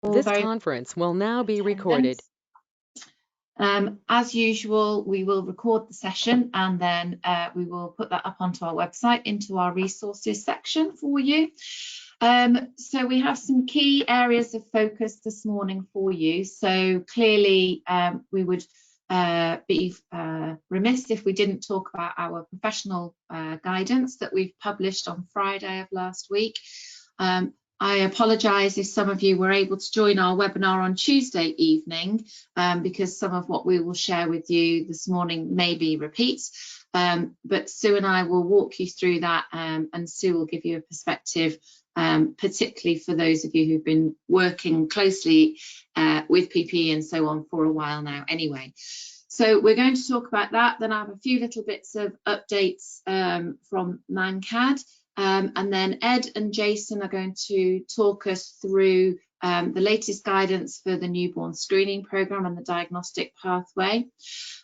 This conference will now be recorded. As usual, we will record the session and then we will put that up onto our website into our resources section for you. So we have some key areas of focus this morning for you. So clearly we would be remiss if we didn't talk about our professional guidance that we've published on Friday of last week. I apologise if some of you were able to join our webinar on Tuesday evening because some of what we will share with you this morning may be repeats, but Sue and I will walk you through that and Sue will give you a perspective, particularly for those of you who've been working closely with PPE and so on for a while now anyway. So we're going to talk about that, then I have a few little bits of updates from ManCAD. And then Ed and Jason are going to talk us through the latest guidance for the newborn screening programme and the diagnostic pathway.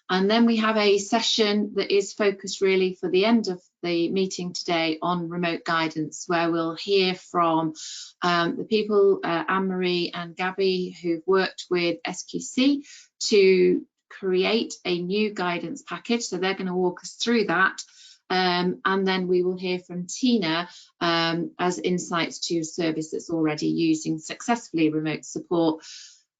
And then we have a session that is focused really for the end of the meeting today on remote guidance, where we'll hear from the people, Anne-Marie and Gabby, who've worked with SQC to create a new guidance package. So they're going to walk us through that. And then we will hear from Tina as insights to a service that's already using successfully remote support.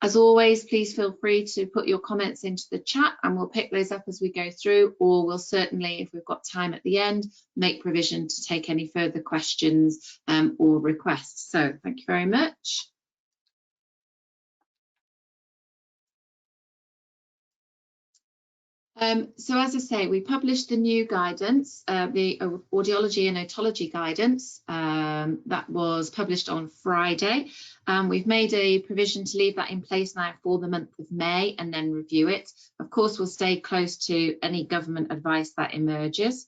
As always, please feel free to put your comments into the chat and we'll pick those up as we go through, or we'll certainly, if we've got time at the end, make provision to take any further questions or requests. So thank you very much. So as I say, we published the new guidance, the Audiology and Otology guidance that was published on Friday. We've made a provision to leave that in place now for the month of May and then review it. Of course, we'll stay close to any government advice that emerges.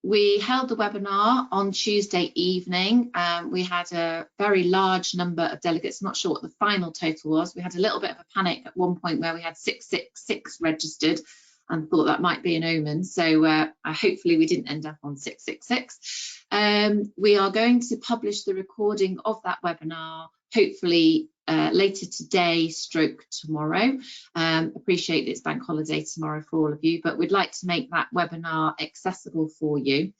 We held the webinar on Tuesday evening. We had a very large number of delegates. I'm not sure what the final total was. We had a little bit of a panic at one point where we had 666 registered and thought that might be an omen. So hopefully we didn't end up on 666. We are going to publish the recording of that webinar, hopefully later today stroke tomorrow. Appreciate it's bank holiday tomorrow for all of you, but we'd like to make that webinar accessible for you.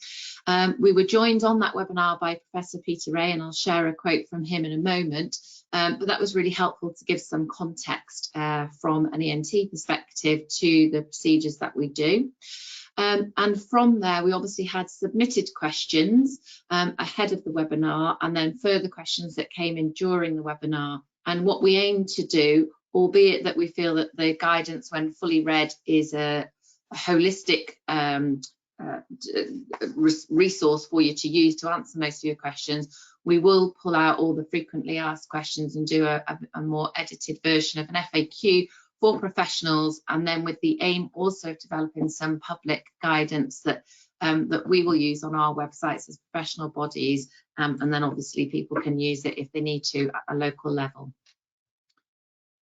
We were joined on that webinar by Professor Peter Ray, and I'll share a quote from him in a moment, but that was really helpful to give some context from an ENT perspective to the procedures that we do. And from there, we obviously had submitted questions ahead of the webinar and then further questions that came in during the webinar. And what we aim to do, albeit that we feel that the guidance when fully read is a holistic resource for you to use to answer most of your questions, we will pull out all the frequently asked questions and do a more edited version of an FAQ for professionals, and then with the aim also of developing some public guidance that that we will use on our websites as professional bodies, and then obviously people can use it if they need to at a local level.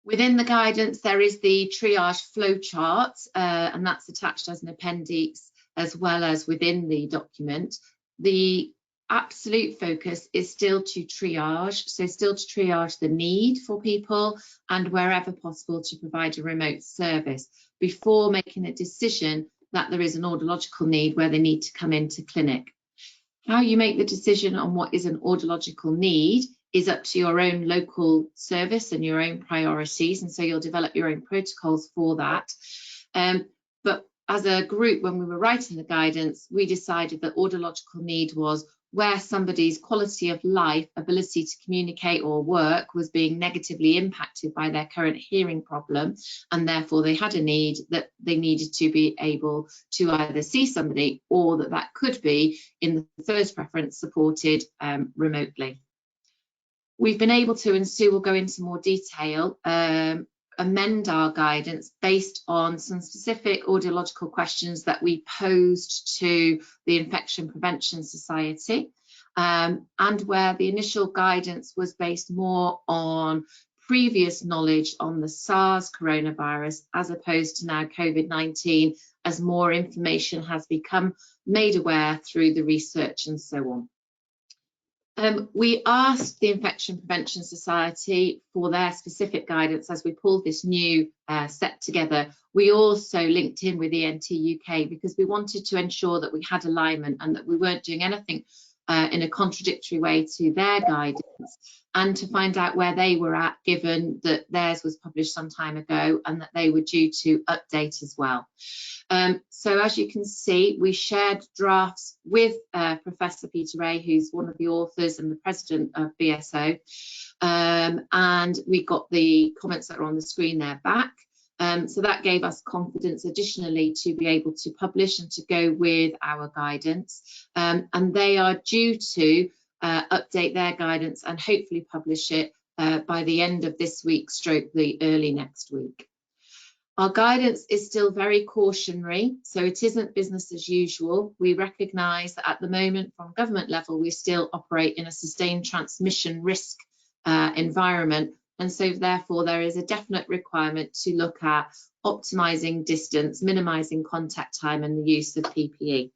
Within the guidance there is the triage flowchart, and that's attached as an appendix as well as within the document. The absolute focus is still to triage, so still to triage the need for people and wherever possible to provide a remote service before making a decision that there is an audiological need where they need to come into clinic. How you make the decision on what is an audiological need is up to your own local service and your own priorities, and so you'll develop your own protocols for that. But as a group, when we were writing the guidance, we decided that audiological need was where somebody's quality of life, ability to communicate or work was being negatively impacted by their current hearing problem, and therefore they had a need that they needed to be able to either see somebody or that could be, in the first preference, supported remotely. We've been able to, and Sue will go into more detail, amend our guidance based on some specific audiological questions that we posed to the Infection Prevention Society, and where the initial guidance was based more on previous knowledge on the SARS coronavirus as opposed to now COVID-19, as more information has become made aware through the research and so on. We asked the Infection Prevention Society for their specific guidance as we pulled this new set together. We also linked in with ENT UK because we wanted to ensure that we had alignment and that we weren't doing anything in a contradictory way to their guidance, and to find out where they were at, given that theirs was published some time ago and that they were due to update as well. So as you can see, we shared drafts with Professor Peter Ray, who's one of the authors and the president of BSO, and we got the comments that are on the screen there back. So that gave us confidence additionally to be able to publish and to go with our guidance. And they are due to update their guidance and hopefully publish it by the end of this week, stroke the early next week. Our guidance is still very cautionary, so it isn't business as usual. We recognise that at the moment, from government level, we still operate in a sustained transmission risk environment. And so therefore, there is a definite requirement to look at optimising distance, minimising contact time and the use of PPE.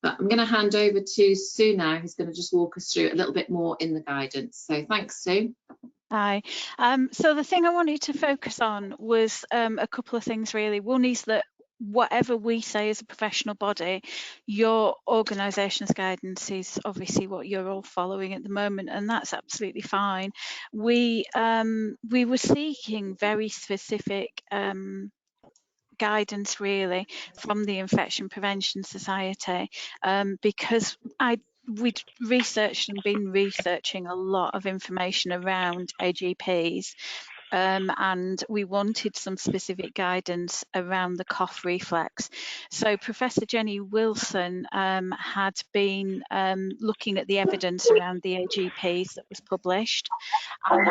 But I'm going to hand over to Sue now, who's going to just walk us through a little bit more in the guidance. So thanks, Sue. Hi. So the thing I wanted to focus on was a couple of things really. One is that whatever we say as a professional body, your organisation's guidance is obviously what you're all following at the moment, and that's absolutely fine. We were seeking very specific guidance really from the Infection Prevention Society because we'd researched and been researching a lot of information around AGPs, and we wanted some specific guidance around the cough reflex. So Professor Jenny Wilson had been looking at the evidence around the AGPs that was published, and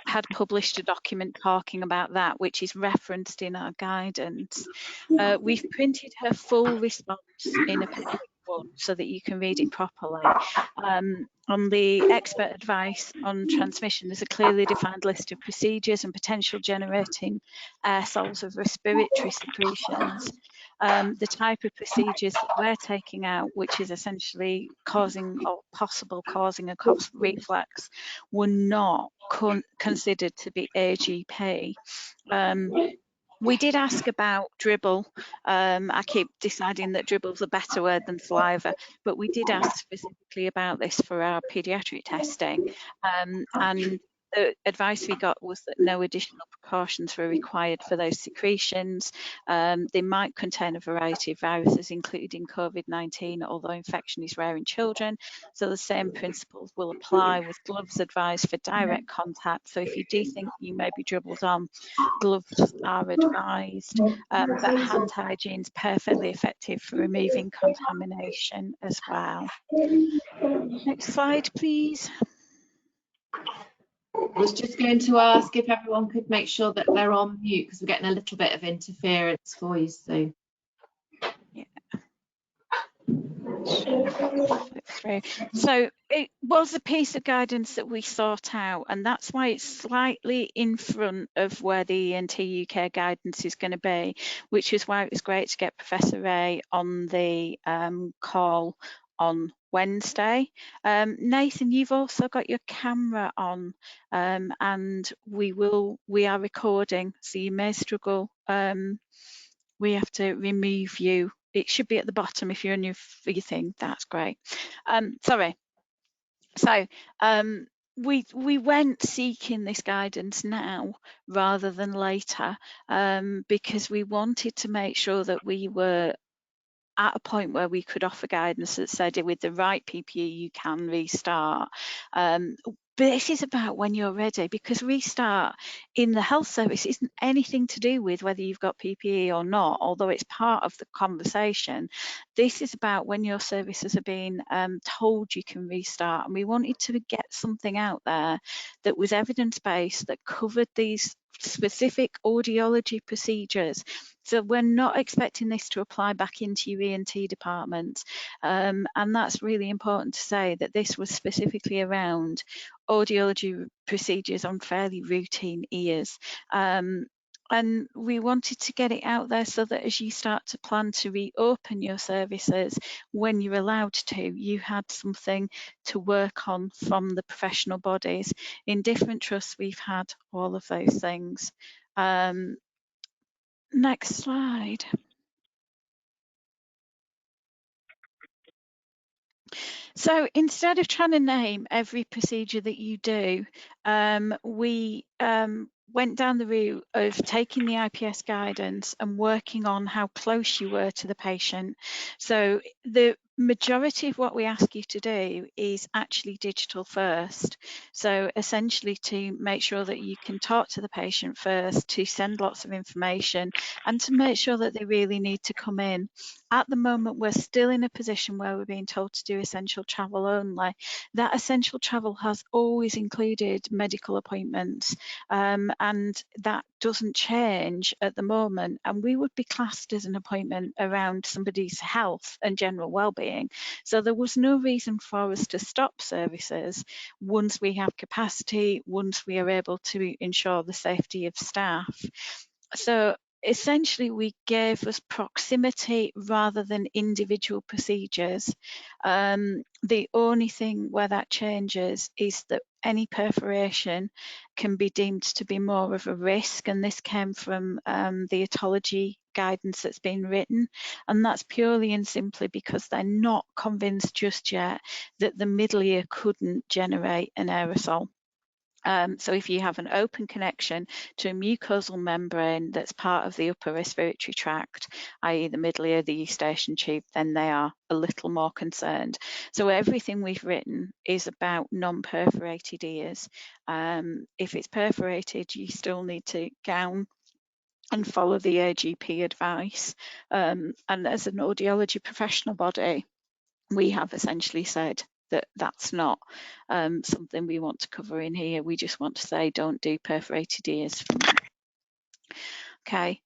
had published a document talking about that, which is referenced in our guidance. We've printed her full response in a PDF one so that you can read it properly. On the expert advice on transmission, there's a clearly defined list of procedures and potential generating aerosols of respiratory secretions. The type of procedures that we're taking out, which is essentially causing or possible causing a cough reflex, were not considered to be AGP. We did ask about dribble. I keep deciding that dribble's a better word than saliva, but we did ask specifically about this for our paediatric testing. And the advice we got was that no additional precautions were required for those secretions. They might contain a variety of viruses, including COVID-19, although infection is rare in children. So the same principles will apply, with gloves advised for direct contact. So if you do think you may be dribbled on, gloves are advised, but hand hygiene is perfectly effective for removing contamination as well. Next slide, please. I was just going to ask if everyone could make sure that they're on mute, because we're getting a little bit of interference for you, Sue. Yeah. So it was a piece of guidance that we sought out, and that's why it's slightly in front of where the ENT UK guidance is going to be, which is why it was great to get Professor Ray on the call on Wednesday. Nathan, you've also got your camera on, and we are recording, so you may struggle. We have to remove you. It should be at the bottom if you're on your thing. That's great. Sorry. So we went seeking this guidance now rather than later, because we wanted to make sure that we were at a point where we could offer guidance that said with the right PPE you can restart. But this is about when you're ready, because restart in the health service isn't anything to do with whether you've got PPE or not, although it's part of the conversation. This is about when your services are being told you can restart. And we wanted to get something out there that was evidence-based, that covered these specific audiology procedures. So we're not expecting this to apply back into your ENT department. And that's really important to say, that this was specifically around audiology procedures on fairly routine ears. And we wanted to get it out there so that as you start to plan to reopen your services, when you're allowed to, you had something to work on from the professional bodies. In different trusts, we've had all of those things. Next slide. So instead of trying to name every procedure that you do, we went down the route of taking the IPS guidance and working on how close you were to the patient. So the majority of what we ask you to do is actually digital first. So essentially to make sure that you can talk to the patient first, to send lots of information, and to make sure that they really need to come in. At the moment, we're still in a position where we're being told to do essential travel only. That essential travel has always included medical appointments, and that doesn't change at the moment. And we would be classed as an appointment around somebody's health and general well-being. So there was no reason for us to stop services once we have capacity, once we are able to ensure the safety of staff. So essentially, we gave us proximity rather than individual procedures. The only thing where that changes is that any perforation can be deemed to be more of a risk, and this came from the otology guidance that's been written, and that's purely and simply because they're not convinced just yet that the middle ear couldn't generate an aerosol. So if you have an open connection to a mucosal membrane that's part of the upper respiratory tract, i.e. the middle ear, the eustachian tube, then they are a little more concerned. So everything we've written is about non-perforated ears. If it's perforated, you still need to gown and follow the AGP advice. And as an audiology professional body, we have essentially said that that's not something we want to cover in here. We just want to say don't do perforated ears. Okay,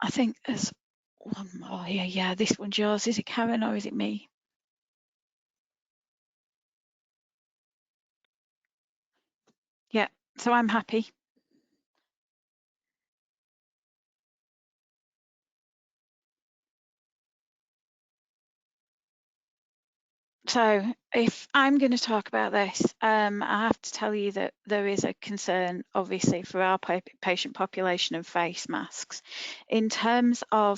I think there's one more here. Yeah, this one's yours. Is it Karen or is it me? Yeah, so I'm happy. So if I'm going to talk about this, I have to tell you that there is a concern, obviously, for our patient population of face masks. In terms of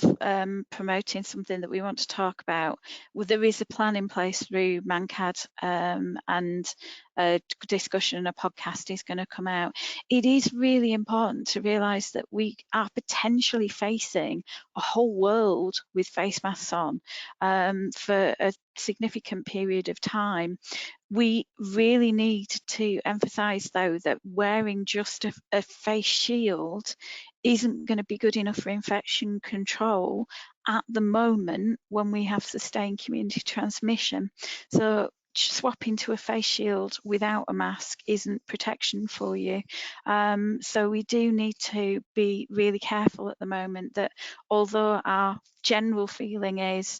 promoting something that we want to talk about, well, there is a plan in place through ManCAD, and a discussion and a podcast is going to come out. It is really important to realise that we are potentially facing a whole world with face masks on for a significant period of time. We really need to emphasise, though, that wearing just a face shield isn't going to be good enough for infection control at the moment when we have sustained community transmission. So swapping to a face shield without a mask isn't protection for you. So we do need to be really careful at the moment that although our general feeling is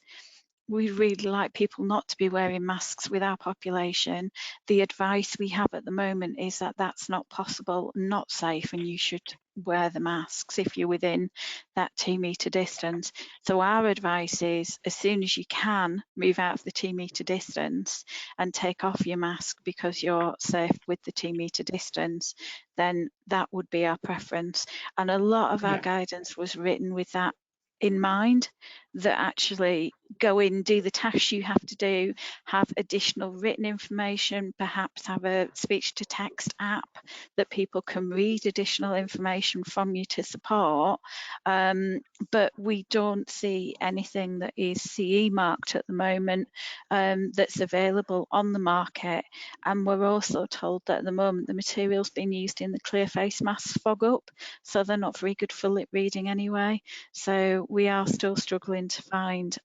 we really like people not to be wearing masks with our population, the advice we have at the moment is that that's not possible, not safe, and you should wear the masks if you're within that 2 metre distance. So our advice is as soon as you can, move out of the 2 metre distance and take off your mask because you're safe with the 2 metre distance, then that would be our preference. And a lot of our guidance was written with that in mind, that actually go in, do the tasks you have to do, have additional written information, perhaps have a speech to text app that people can read additional information from you to support. But we don't see anything that is CE marked at the moment that's available on the market. And we're also told that at the moment the material's being used in the clear face masks fog up, so they're not very good for lip reading anyway. So we are still struggling to find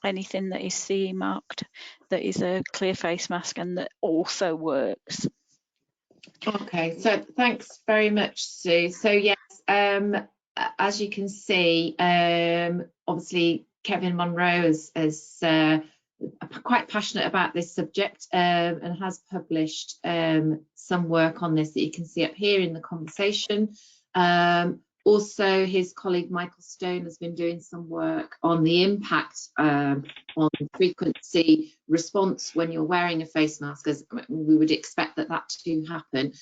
anything that is CE marked that is a clear face mask and that also works. Okay, so thanks very much, Sue. So yes, as you can see, obviously Kevin Monroe is quite passionate about this subject and has published some work on this that you can see up here in the conversation. Also, his colleague Michael Stone has been doing some work on the impact on frequency response when you're wearing a face mask, as we would expect that to happen.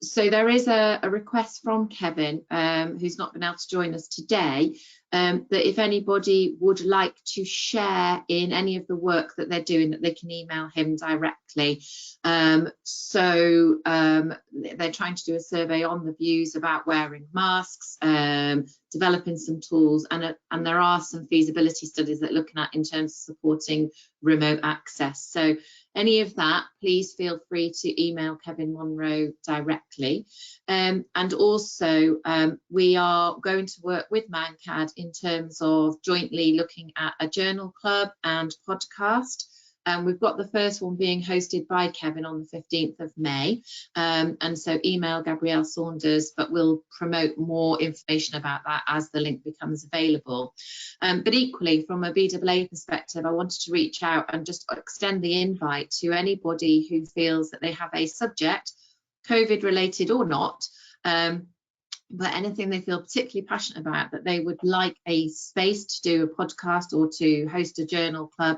So there is a request from Kevin, who's not been able to join us today, that if anybody would like to share in any of the work that they're doing, that they can email him directly. So they're trying to do a survey on the views about wearing masks, developing some tools, and there are some feasibility studies that are looking at in terms of supporting remote access. So any of that, please feel free to email Kevin Monroe directly. And also, we are going to work with ManCAD in terms of jointly looking at a journal club and podcast. We've got the first one being hosted by Kevin on the 15th of May. And so email Gabrielle Saunders, but we'll promote more information about that as the link becomes available. But equally, from a BAA perspective, I wanted to reach out and just extend the invite to anybody who feels that they have a subject, COVID related or not, but anything they feel particularly passionate about, that they would like a space to do a podcast or to host a journal club.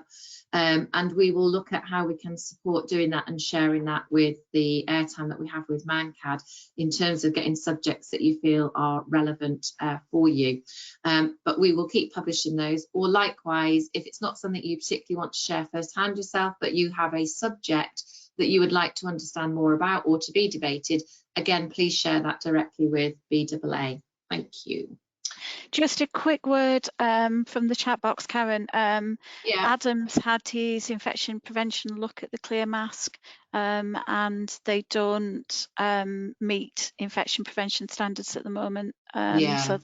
And we will look at how we can support doing that and sharing that with the airtime that we have with ManCAD in terms of getting subjects that you feel are relevant for you. But we will keep publishing those, or likewise, if it's not something you particularly want to share firsthand yourself, but you have a subject that you would like to understand more about or to be debated, again, please share that directly with BAA. Thank you. Just a quick word from the chat box, Karen. Yeah. Adam's had his infection prevention look at the clear mask, and they don't meet infection prevention standards at the moment. So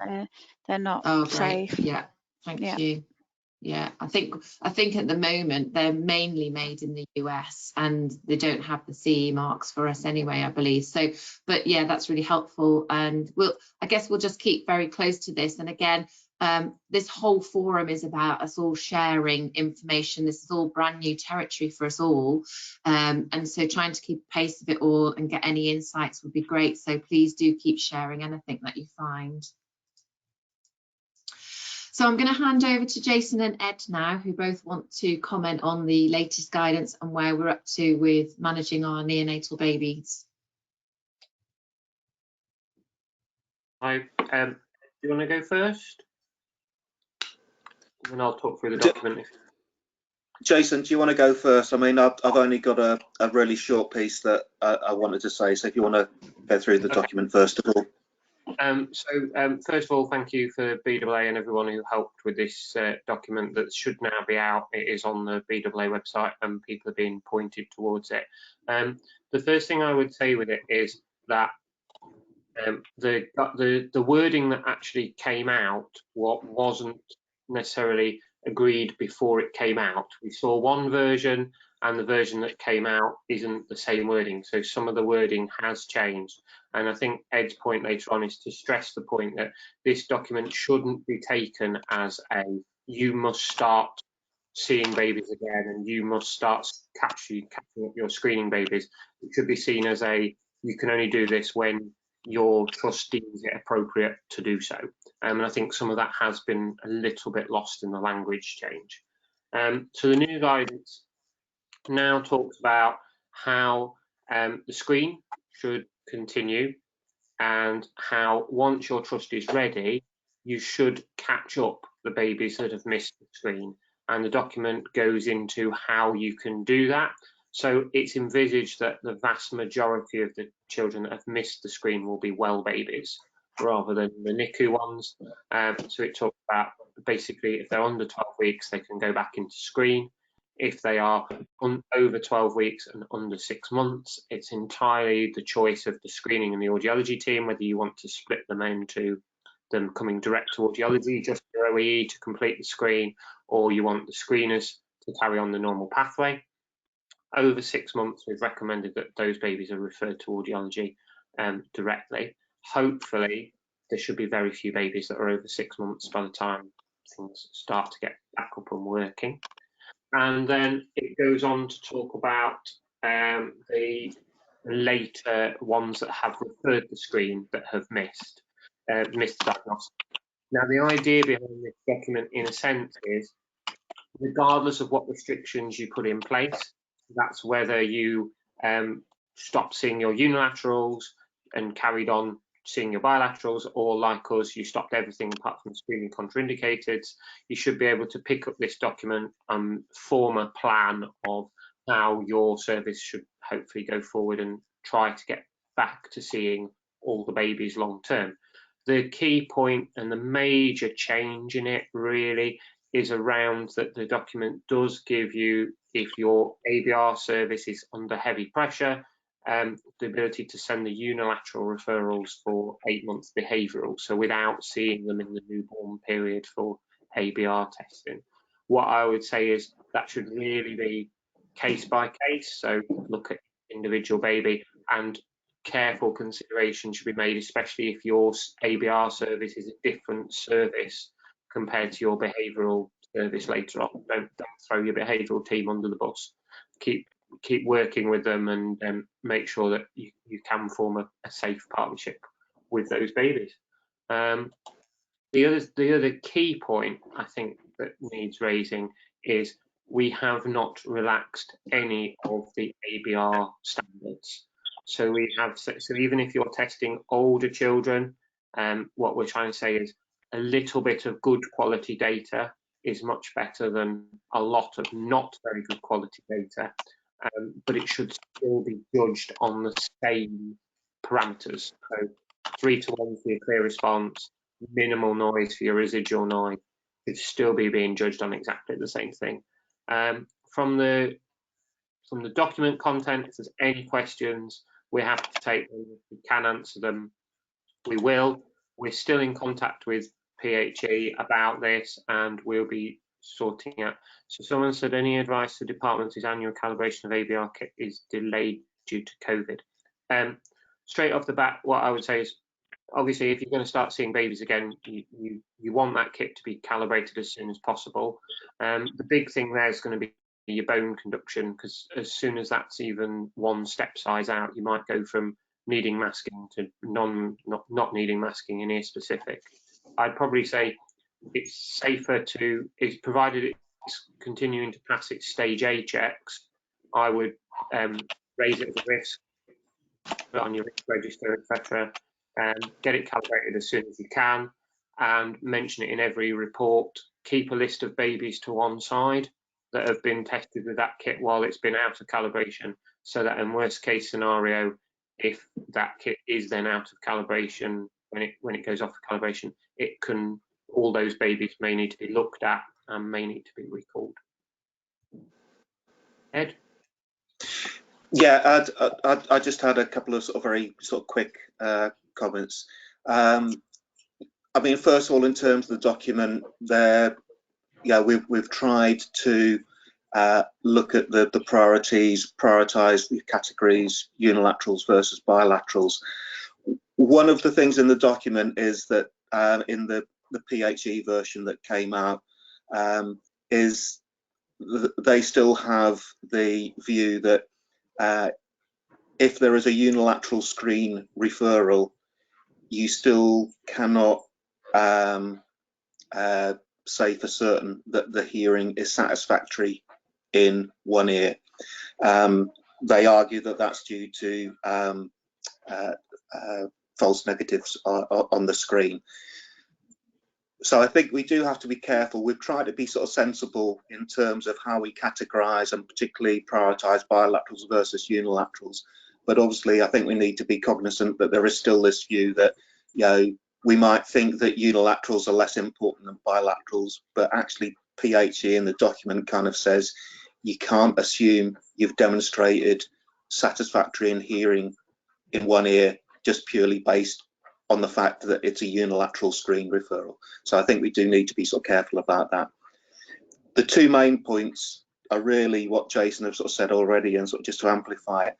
they're not safe. Yeah, thank you. Yeah, I think at the moment they're mainly made in the US and they don't have the CE marks for us anyway, I believe. So, but yeah, that's really helpful. And I guess we'll just keep very close to this. And again, this whole forum is about us all sharing information. This is all brand new territory for us all. And so trying to keep pace of it all and get any insights would be great. So please do keep sharing anything that you find. So I'm going to hand over to Jason and Ed now, who both want to comment on the latest guidance and where we're up to with managing our neonatal babies. Hi, do you want to go first? And then I'll talk through the document. Jason, do you want to go first? I mean, I've only got a really short piece that I wanted to say, so if you want to go through the document first of all. First of all, thank you for BAA and everyone who helped with this document that should now be out. It is on the BAA website and people are being pointed towards it. The first thing I would say with it is that the wording that actually came out wasn't necessarily agreed before it came out. We saw one version and the version that came out isn't the same wording. So some of the wording has changed. And I think Ed's point later on is to stress the point that this document shouldn't be taken as you must start seeing babies again and you must start catching up your screening babies. It should be seen as you can only do this when your trust deems it appropriate to do so. And I think some of that has been a little bit lost in the language change. So the new guidance now talks about how the screen should continue and how once your trust is ready, you should catch up the babies that have missed the screen. And the document goes into how you can do that. So it's envisaged that the vast majority of the children that have missed the screen will be well babies rather than the NICU ones. So it talks about basically if they're under 12 weeks, they can go back into screen. If they are over 12 weeks and under 6 months, it's entirely the choice of the screening and the audiology team, whether you want to split them into them coming direct to audiology, just for OEE to complete the screen, or you want the screeners to carry on the normal pathway. Over 6 months, we've recommended that those babies are referred to audiology directly. Hopefully, there should be very few babies that are over 6 months by the time things start to get back up and working. And then it goes on to talk about the later ones that have referred the screen that have missed. misdiagnosed. Now, the idea behind this document, in a sense, is regardless of what restrictions you put in place, that's whether you stopped seeing your unilaterals and carried on seeing your bilaterals, or like us, you stopped everything apart from screening contraindicated, you should be able to pick up this document and form a plan of how your service should hopefully go forward and try to get back to seeing all the babies long term. The key point and the major change in it really is around that the document does give you, if your ABR service is under heavy pressure, the ability to send the unilateral referrals for 8 months behavioural, so without seeing them in the newborn period for ABR testing. What I would say is that should really be case by case, so look at individual baby, and careful consideration should be made, especially if your ABR service is a different service compared to your behavioural service later on. Don't throw your behavioural team under the bus. Keep working with them and make sure that you can form a safe partnership with those babies. The other key point I think that needs raising is we have not relaxed any of the ABR standards. So we have, so even if you're testing older children, what we're trying to say is a little bit of good quality data is much better than a lot of not very good quality data, but it should still be judged on the same parameters. So 3 to 1 for your clear response, minimal noise for your residual noise, should still be being judged on exactly the same thing. From the document content, if there's any questions, we're happy to take them. If we can answer them, we will. We're still in contact with PHE about this, and we'll be sorting out. So someone said, any advice to departments whose annual calibration of ABR kit is delayed due to COVID? Straight off the bat, what I would say is, obviously, if you're going to start seeing babies again, you want that kit to be calibrated as soon as possible. The big thing there is going to be your bone conduction, because as soon as that's even one step size out, you might go from needing masking to not needing masking in ear specific. I'd probably say it's safer to, provided it's continuing to pass its stage A checks, I would raise it as a risk, put it on your risk register, etc. Get it calibrated as soon as you can, and mention it in every report. Keep a list of babies to one side that have been tested with that kit while it's been out of calibration, so that in worst case scenario, if that kit is then out of calibration, when it goes off of calibration, it can, all those babies may need to be looked at and may need to be recalled. Ed? Yeah, I just had a couple of very quick comments. I mean, first of all, in terms of the document, there, yeah, we've tried to look at the priorities, prioritise the categories, unilaterals versus bilaterals. One of the things in the document is that in the PHE version that came out, is they still have the view that if there is a unilateral screen referral, you still cannot say for certain that the hearing is satisfactory in one ear. They argue that that's due to false negatives on the screen. So I think we do have to be careful. We've tried to be sensible in terms of how we categorise and particularly prioritise bilaterals versus unilaterals. But obviously, I think we need to be cognizant that there is still this view that, you know, we might think that unilaterals are less important than bilaterals, but actually PHE in the document kind of says you can't assume you've demonstrated satisfactory in hearing in one ear just purely based on the fact that it's a unilateral screen referral. So I think we do need to be careful about that. The two main points are really what Jason has said already, and just to amplify it.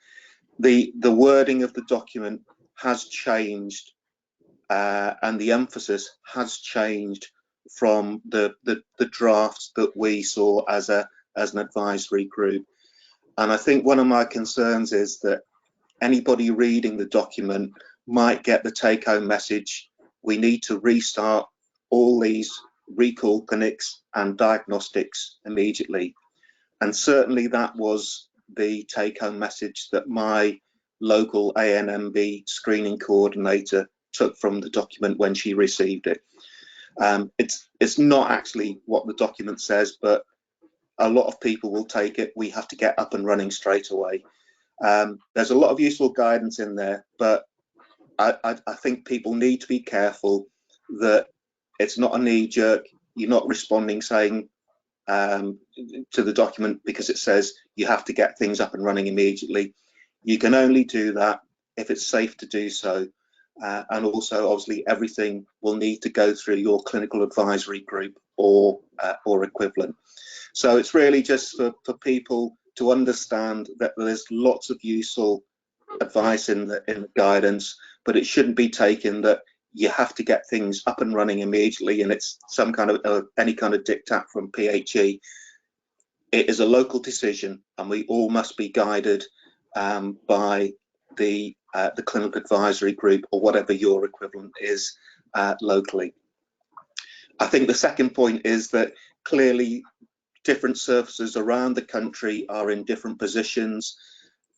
The wording of the document has changed, and the emphasis has changed from the drafts that we saw as an advisory group. And I think one of my concerns is that anybody reading the document might get the take-home message we need to restart all these recall clinics and diagnostics immediately. And certainly that was the take-home message that my local ANMB screening coordinator took from the document when she received it. It's not actually what the document says, but a lot of people will take it. We have to get up and running straight away. There's a lot of useful guidance in there, but I think people need to be careful that it's not a knee-jerk. You're not responding saying to the document because it says you have to get things up and running immediately. You can only do that if it's safe to do so. And also, obviously, everything will need to go through your clinical advisory group or equivalent. So it's really just for people to understand that there's lots of useful advice in the guidance, but it shouldn't be taken that you have to get things up and running immediately and it's some kind of any kind of diktat from PHE. It is a local decision, and we all must be guided by the clinical advisory group or whatever your equivalent is locally. I think the second point is that clearly different services around the country are in different positions.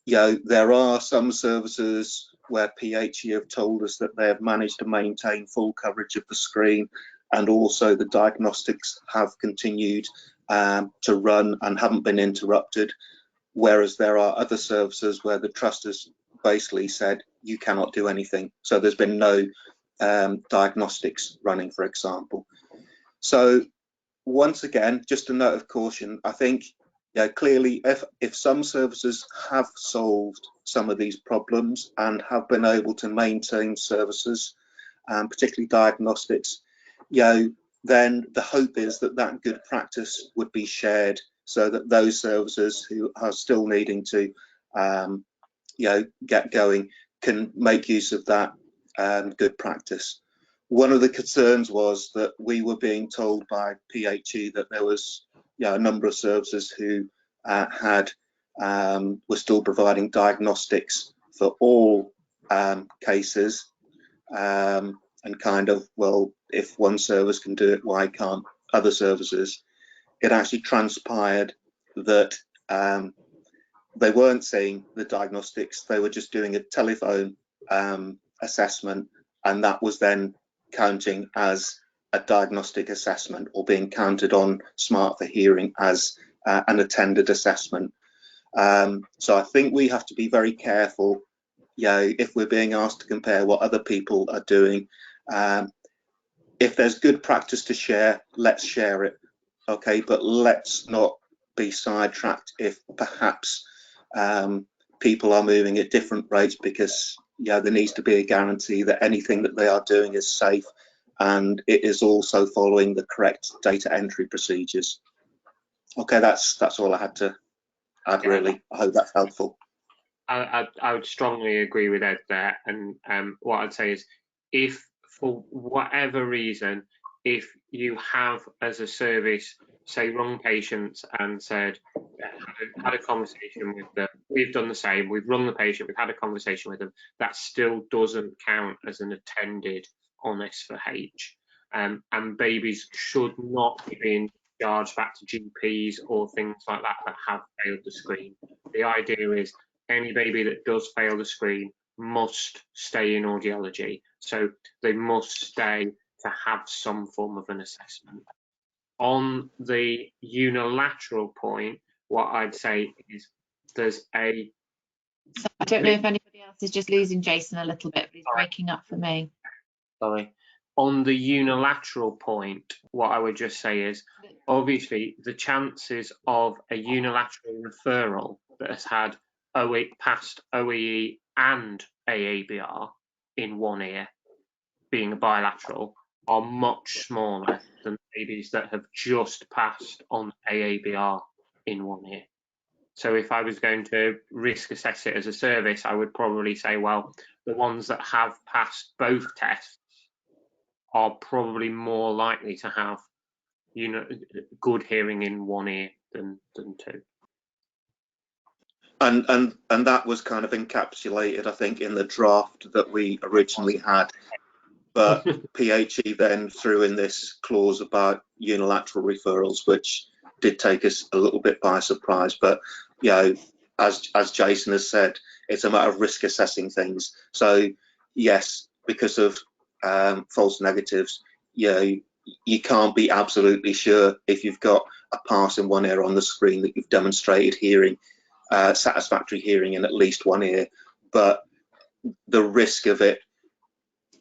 You know, there are some services where PHE have told us that they have managed to maintain full coverage of the screen, and also the diagnostics have continued to run and haven't been interrupted, whereas there are other services where the trust has basically said you cannot do anything. So there's been no diagnostics running, for example. So once again, just a note of caution. I think clearly if some services have solved some of these problems and have been able to maintain services, particularly diagnostics, then the hope is that that good practice would be shared so that those services who are still needing to get going can make use of that good practice. One of the concerns was that we were being told by PHE that there was a number of services who were still providing diagnostics for all cases, and kind of, well, if one service can do it, why can't other services? It actually transpired that they weren't seeing the diagnostics, they were just doing a telephone assessment, and that was then counting as a diagnostic assessment or being counted on Smart for Hearing as an attended assessment. So I think we have to be very careful, if we're being asked to compare what other people are doing. If there's good practice to share, let's share it, okay, but let's not be sidetracked if perhaps people are moving at different rates, because there needs to be a guarantee that anything that they are doing is safe and it is also following the correct data entry procedures. Okay, that's all I had to add, really. I hope that's helpful. I would strongly agree with Ed there, and what I'd say is, if for whatever reason, if you have as a service, say, rung patients and said, had a conversation with them, we've done the same, we've rung the patient, we've had a conversation with them, that still doesn't count as an attended on S4H, and babies should not be being charged back to GPs or things like that that have failed the screen. The idea is any baby that does fail the screen must stay in audiology, so they must stay to have some form of an assessment. On the unilateral point, what I'd say is there's a... So I don't know if anybody else is just losing Jason a little bit, but he's breaking up for me. Sorry. On the unilateral point, what I would just say is, obviously, the chances of a unilateral referral that has had past OEE and AABR in one ear being a bilateral are much smaller than babies that have just passed on AABR in one ear. So if I was going to risk assess it as a service, I would probably say, well, the ones that have passed both tests are probably more likely to have, good hearing in one ear than two. And that was kind of encapsulated, I think, in the draft that we originally had. But PHE then threw in this clause about unilateral referrals, which did take us a little bit by surprise. But you know, as Jason has said, it's a matter of risk assessing things. So yes, because of false negatives, you know, you can't be absolutely sure if you've got a pass in one ear on the screen that you've demonstrated hearing, satisfactory hearing in at least one ear. But the risk of it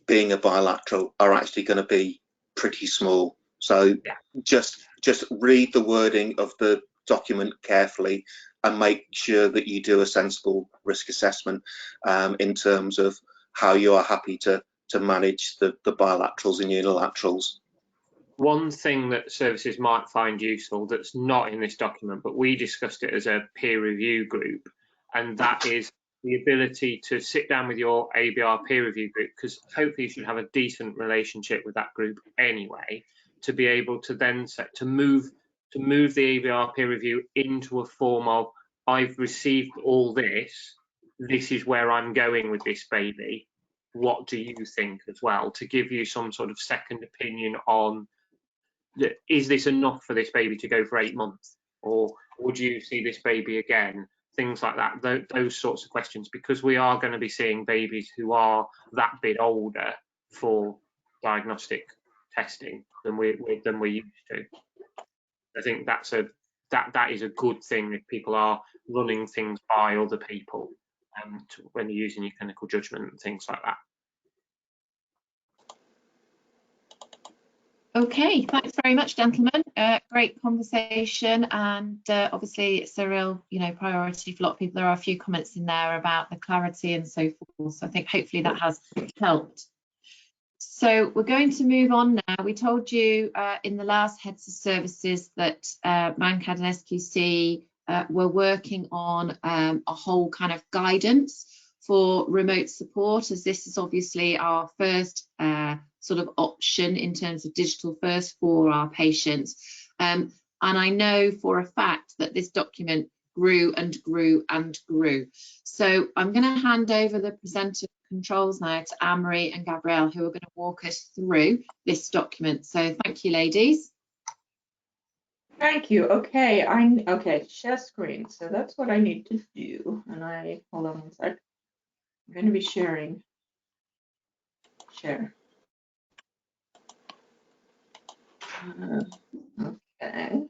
being a bilateral are actually going to be pretty small. So just read the wording of the document carefully and make sure that you do a sensible risk assessment in terms of how you are happy to manage the bilaterals and unilaterals. One thing that services might find useful that's not in this document, but we discussed it as a peer review group, and that is the ability to sit down with your ABR peer review group, because hopefully you should have a decent relationship with that group anyway, to be able to then to move the ABR peer review into a form of, I've received all this, this is where I'm going with this baby, what do you think as well, to give you some sort of second opinion on, is this enough for this baby to go for 8 months, or would you see this baby again? Things like that, those sorts of questions, because we are going to be seeing babies who are that bit older for diagnostic testing than we're used to. I think that is a good thing if people are running things by other people when you're using your clinical judgment and things like that. Okay, thanks very much, gentlemen. Great conversation, and obviously it's a real, priority for a lot of people. There are a few comments in there about the clarity and so forth. So I think hopefully that has helped. So we're going to move on now. We told you in the last heads of services that ManCAD and SQC were working on a whole kind of guidance for remote support, as this is obviously our first sort of option in terms of digital first for our patients. And I know for a fact that this document grew and grew and grew. So I'm going to hand over the presenter controls now to Anne-Marie and Gabrielle, who are going to walk us through this document. So thank you, ladies. Thank you. Okay, okay, share screen. So that's what I need to do. And hold on one sec. I'm going to be sharing. Share. Okay.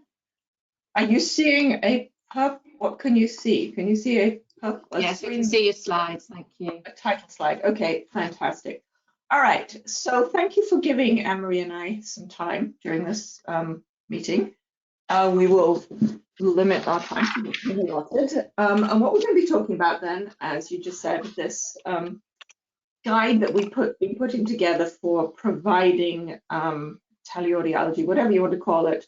Are you seeing a pub? What can you see? Can you see a pub? Yes, we can see your slides. Thank you. A title slide. Okay, fantastic. All right. So thank you for giving Anne-Marie and I some time during this meeting. We will limit our time to what's been allotted. And what we're going to be talking about then, as you just said, this guide that we've been putting together for providing teleaudiology, whatever you want to call it,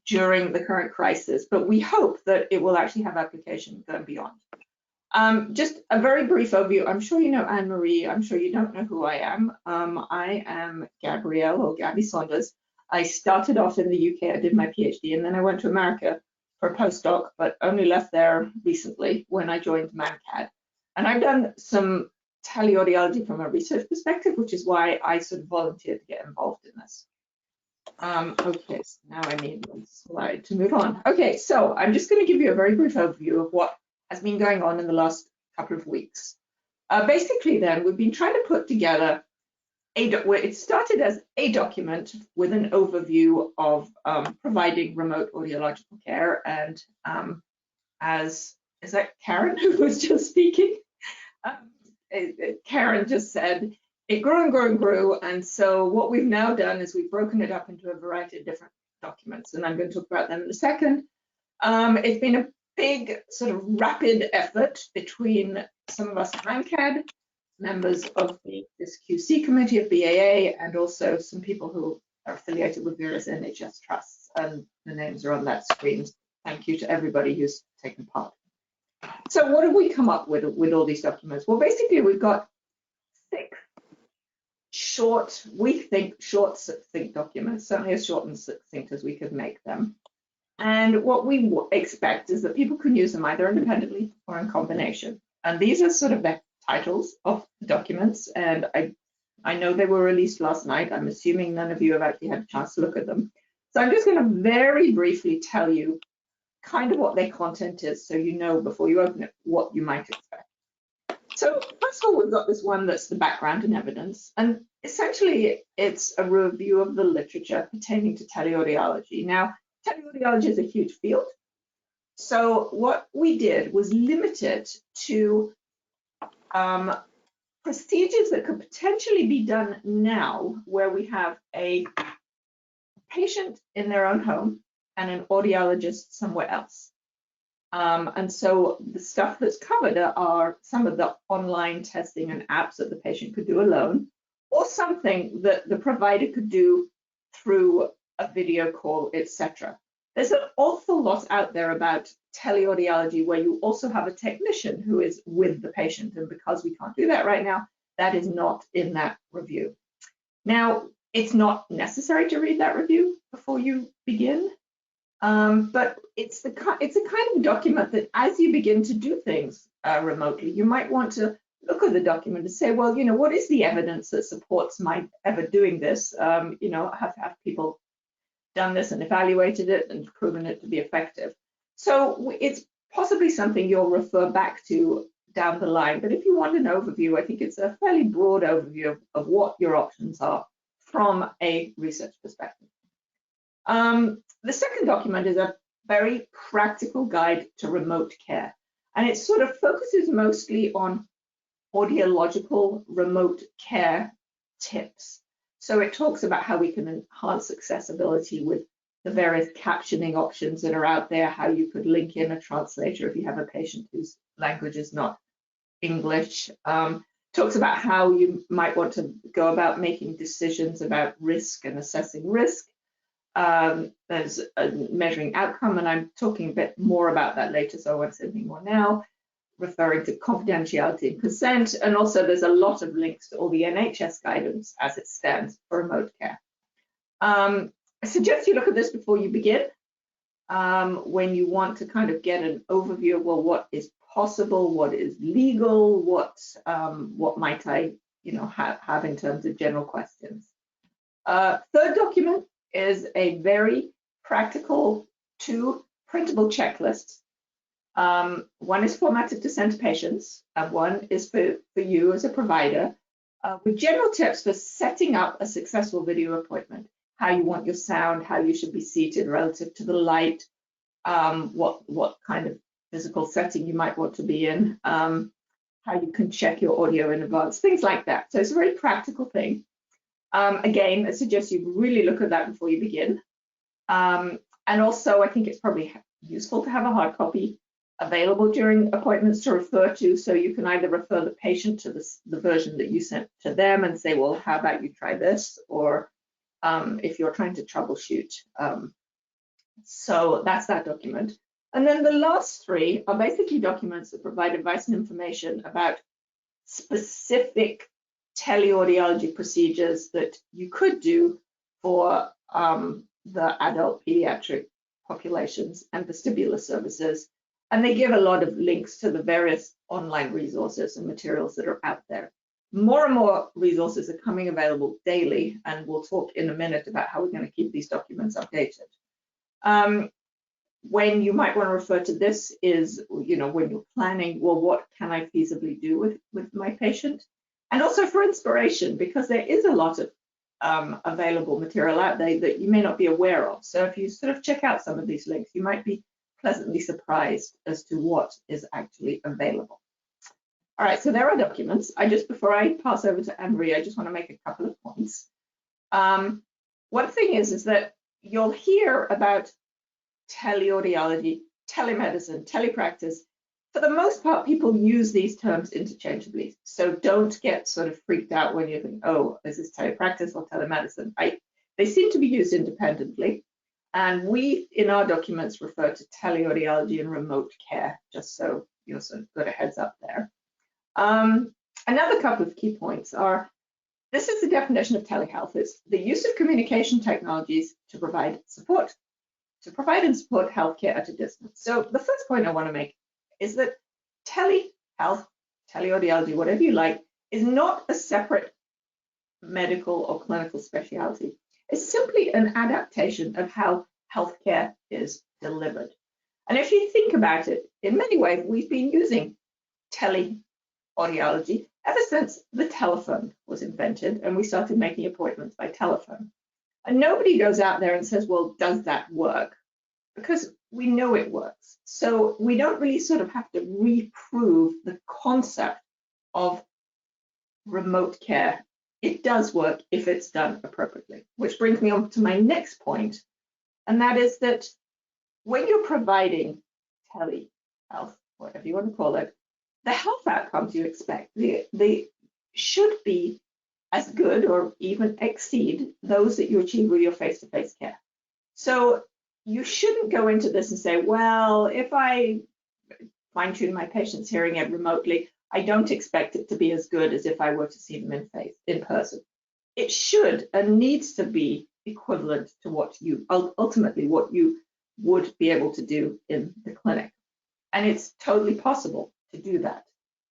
during the current crisis. But we hope that it will actually have application going beyond. Just a very brief overview. I'm sure you know Anne-Marie. I'm sure you don't know who I am. I am Gabrielle, or Gabby Saunders. I started off in the UK. I did my PhD, and then I went to America for a postdoc, but only left there recently when I joined ManCAD. And I've done some teleaudiology from a research perspective, which is why I sort of volunteered to get involved in this. Okay, so now I need one slide to move on. Okay, so I'm just going to give you a very brief overview of what has been going on in the last couple of weeks. Basically then, we've been trying to put together it started as a document with an overview of providing remote audiological care, and is that Karen who was just speaking? Karen just said it grew and grew and grew, and so what we've now done is we've broken it up into a variety of different documents, and I'm going to talk about them in a second. It's been a big sort of rapid effort between some of us at ManCAD, members of this QC committee of BAA, and also some people who are affiliated with various NHS trusts, and the names are on that screen. Thank you to everybody who's taken part. So what have we come up with all these documents? Well, basically we've got 6 short, we think short, succinct documents, certainly as short and succinct as we could make them. And what we expect is that people can use them either independently or in combination. And these are sort of the titles of the documents, and I I know they were released last night. I'm assuming none of you have actually had a chance to look at them. So I'm just going to very briefly tell you kind of what their content is, so you know before you open it what you might expect. So first of all, we've got this one that's the background and evidence, and essentially it's a review of the literature pertaining to teleaudiology. Now, teleaudiology is a huge field, so what we did was limit it to procedures that could potentially be done now, where we have a patient in their own home and an audiologist somewhere else. And so the stuff that's covered are some of the online testing and apps that the patient could do alone, or something that the provider could do through a video call, etc. There's an awful lot out there about teleaudiology where you also have a technician who is with the patient, and because we can't do that right now, that is not in that review. Now, it's not necessary to read that review before you begin. But it's a kind of document that as you begin to do things remotely, you might want to look at the document and say, well, you know, what is the evidence that supports my ever doing this? You know, have people done this and evaluated it and proven it to be effective? So it's possibly something you'll refer back to down the line. But if you want an overview, I think it's a fairly broad overview of what your options are from a research perspective. The second document is a very practical guide to remote care, and it sort of focuses mostly on audiological remote care tips. So it talks about how we can enhance accessibility with the various captioning options that are out there, how you could link in a translator if you have a patient whose language is not English. Talks about how you might want to go about making decisions about risk and assessing risk. There's a measuring outcome, and I'm talking a bit more about that later, so I won't say anything more now, referring to confidentiality and consent, and also there's a lot of links to all the NHS guidance as it stands for remote care. I suggest you look at this before you begin, when you want to kind of get an overview of, well, what is possible, what is legal, what might I, you know, have in terms of general questions. Third document is a very practical 2 printable checklists. One is formatted to send to patients, and one is for you as a provider, with general tips for setting up a successful video appointment, how you want your sound, how you should be seated relative to the light, what kind of physical setting you might want to be in, how you can check your audio in advance, things like that. So it's a very practical thing. Again, I suggest you really look at that before you begin. And also, I think it's probably useful to have a hard copy available during appointments to refer to, so you can either refer the patient to the version that you sent to them and say, well, how about you try this? Or if you're trying to troubleshoot. So that's that document. And then the last 3 are basically documents that provide advice and information about specific teleaudiology procedures that you could do for the adult pediatric populations and vestibular services. And they give a lot of links to the various online resources and materials that are out there. More and more resources are coming available daily, and we'll talk in a minute about how we're going to keep these documents updated. When you might want to refer to this is, you know, when you're planning, well, what can I feasibly do with my patient? And also for inspiration, because there is a lot of available material out there that you may not be aware of. So if you sort of check out some of these links, you might be pleasantly surprised as to what is actually available. All right, so there are documents. Before I pass over to Anne-Marie, I just want to make a couple of points. One thing is that you'll hear about teleaudiology, telemedicine, telepractice. For the most part, people use these terms interchangeably. So don't get sort of freaked out when you think, oh, this is telepractice or telemedicine. They seem to be used independently. And we, in our documents, refer to teleaudiology and remote care, just so you're sort of got a heads up there. Another couple of key points are, this is the definition of telehealth. It's the use of communication technologies to provide and support healthcare at a distance. So the first point I want to make is that telehealth, teleaudiology, whatever you like, is not a separate medical or clinical specialty. It's simply an adaptation of how healthcare is delivered. And if you think about it, in many ways, we've been using teleaudiology ever since the telephone was invented and we started making appointments by telephone. And nobody goes out there and says, well, does that work? Because we know it works. So we don't really sort of have to reprove the concept of remote care. It does work if it's done appropriately, which brings me on to my next point, and that is that when you're providing telehealth, whatever you want to call it, the health outcomes you expect, they should be as good or even exceed those that you achieve with your face-to-face care. So you shouldn't go into this and say, well, if I fine-tune my patient's hearing aid remotely, I don't expect it to be as good as if I were to see them in person. It should and needs to be equivalent to what you ultimately what you would be able to do in the clinic. And it's totally possible to do that.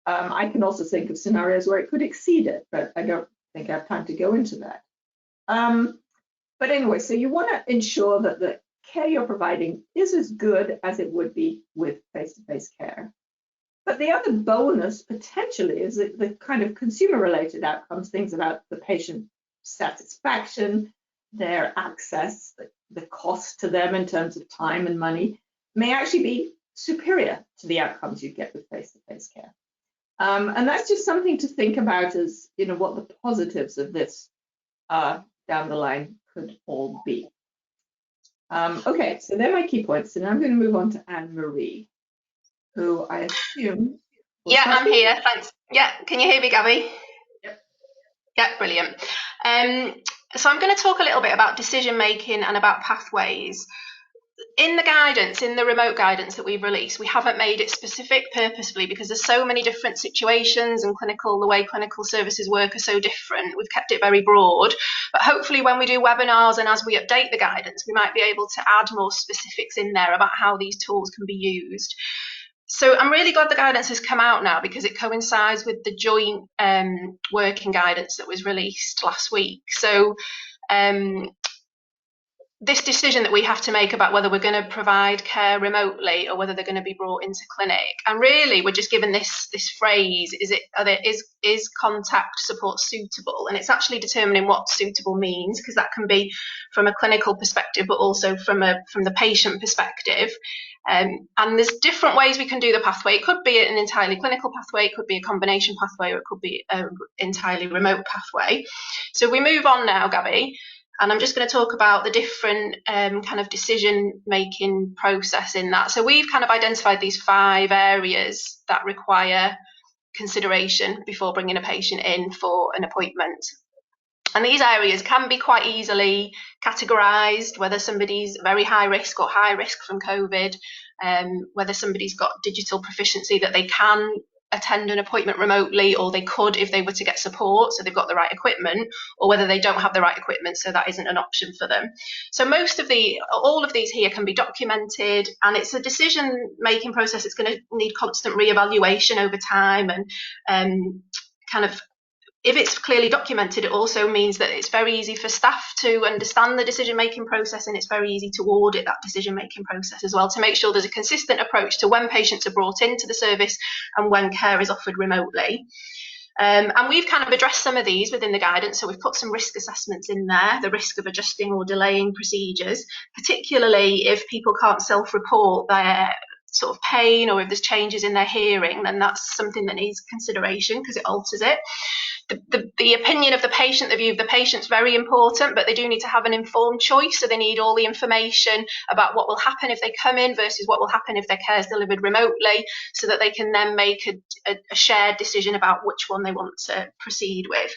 I can also think of scenarios where it could exceed it, but I don't think I have time to go into that. But anyway, so you want to ensure that the care you're providing is as good as it would be with face-to-face care. But the other bonus potentially is that the kind of consumer-related outcomes, things about the patient satisfaction, their access, the cost to them in terms of time and money, may actually be superior to the outcomes you get with face-to-face care. And that's just something to think about as, you know, what the positives of this down the line could all be. Okay, so they're my key points, and I'm going to move on to Anne-Marie, who I assume... Yeah, I'm here, thanks. Yeah, can you hear me, Gabby? Yep. Yeah, brilliant. So I'm going to talk a little bit about decision making and about pathways. In the guidance, in the remote guidance that we've released, we haven't made it specific purposefully because there's so many different situations and the way clinical services work are so different. We've kept it very broad, but hopefully when we do webinars and as we update the guidance, we might be able to add more specifics in there about how these tools can be used. So I'm really glad the guidance has come out now because it coincides with the joint working guidance that was released last week. So this decision that we have to make about whether we're going to provide care remotely or whether they're going to be brought into clinic, and really we're just given this phrase: is contact support suitable? And it's actually determining what suitable means, because that can be from a clinical perspective, but also from the patient perspective. And there's different ways we can do the pathway. It could be an entirely clinical pathway, it could be a combination pathway, or it could be an entirely remote pathway. So we move on now, Gabby. And I'm just going to talk about the different kind of decision-making process in that. So we've kind of identified these 5 areas that require consideration before bringing a patient in for an appointment. And these areas can be quite easily categorised, whether somebody's very high risk or high risk from COVID, whether somebody's got digital proficiency that they can attend an appointment remotely, or they could if they were to get support, so they've got the right equipment, or whether they don't have the right equipment, so that isn't an option for them. So all of these here can be documented, and it's a decision making process. It's going to need constant reevaluation over time, and kind of, if it's clearly documented, it also means that it's very easy for staff to understand the decision-making process, and it's very easy to audit that decision-making process as well, to make sure there's a consistent approach to when patients are brought into the service and when care is offered remotely. And we've kind of addressed some of these within the guidance. So we've put some risk assessments in there, the risk of adjusting or delaying procedures, particularly if people can't self-report their sort of pain, or if there's changes in their hearing, then that's something that needs consideration because it alters it. The opinion of the patient, the view of the patient is very important, but they do need to have an informed choice. So they need all the information about what will happen if they come in versus what will happen if their care is delivered remotely, so that they can then make a shared decision about which one they want to proceed with.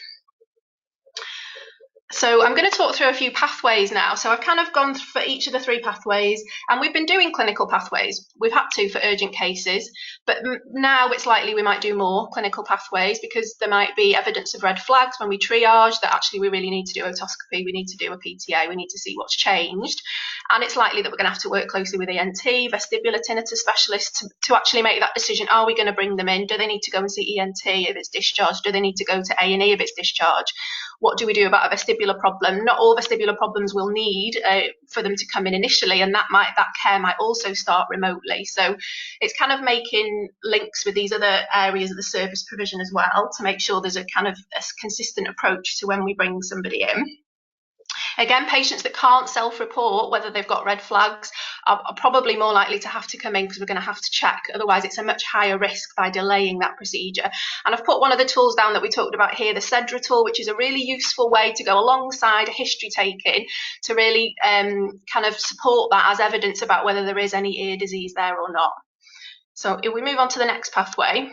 So I'm going to talk through a few pathways now. So I've kind of gone for each of the 3 pathways, and we've been doing clinical pathways. We've had to for urgent cases, but now it's likely we might do more clinical pathways because there might be evidence of red flags when we triage that actually we really need to do otoscopy, we need to do a PTA, we need to see what's changed. And it's likely that we're going to have to work closely with ENT, vestibular tinnitus specialists to actually make that decision. Are we going to bring them in? Do they need to go and see ENT if it's discharged? Do they need to go to A&E if it's discharged? what do we do about a vestibular problem? Not all vestibular problems will need for them to come in initially, and that care might also start remotely. So it's kind of making links with these other areas of the service provision as well, to make sure there's a kind of a consistent approach to when we bring somebody in. Again, patients that can't self-report whether they've got red flags are probably more likely to have to come in, because we're going to have to check. Otherwise, it's a much higher risk by delaying that procedure. And I've put one of the tools down that we talked about here, the CEDRA tool, which is a really useful way to go alongside a history taking to really kind of support that as evidence about whether there is any ear disease there or not. So if we move on to the next pathway.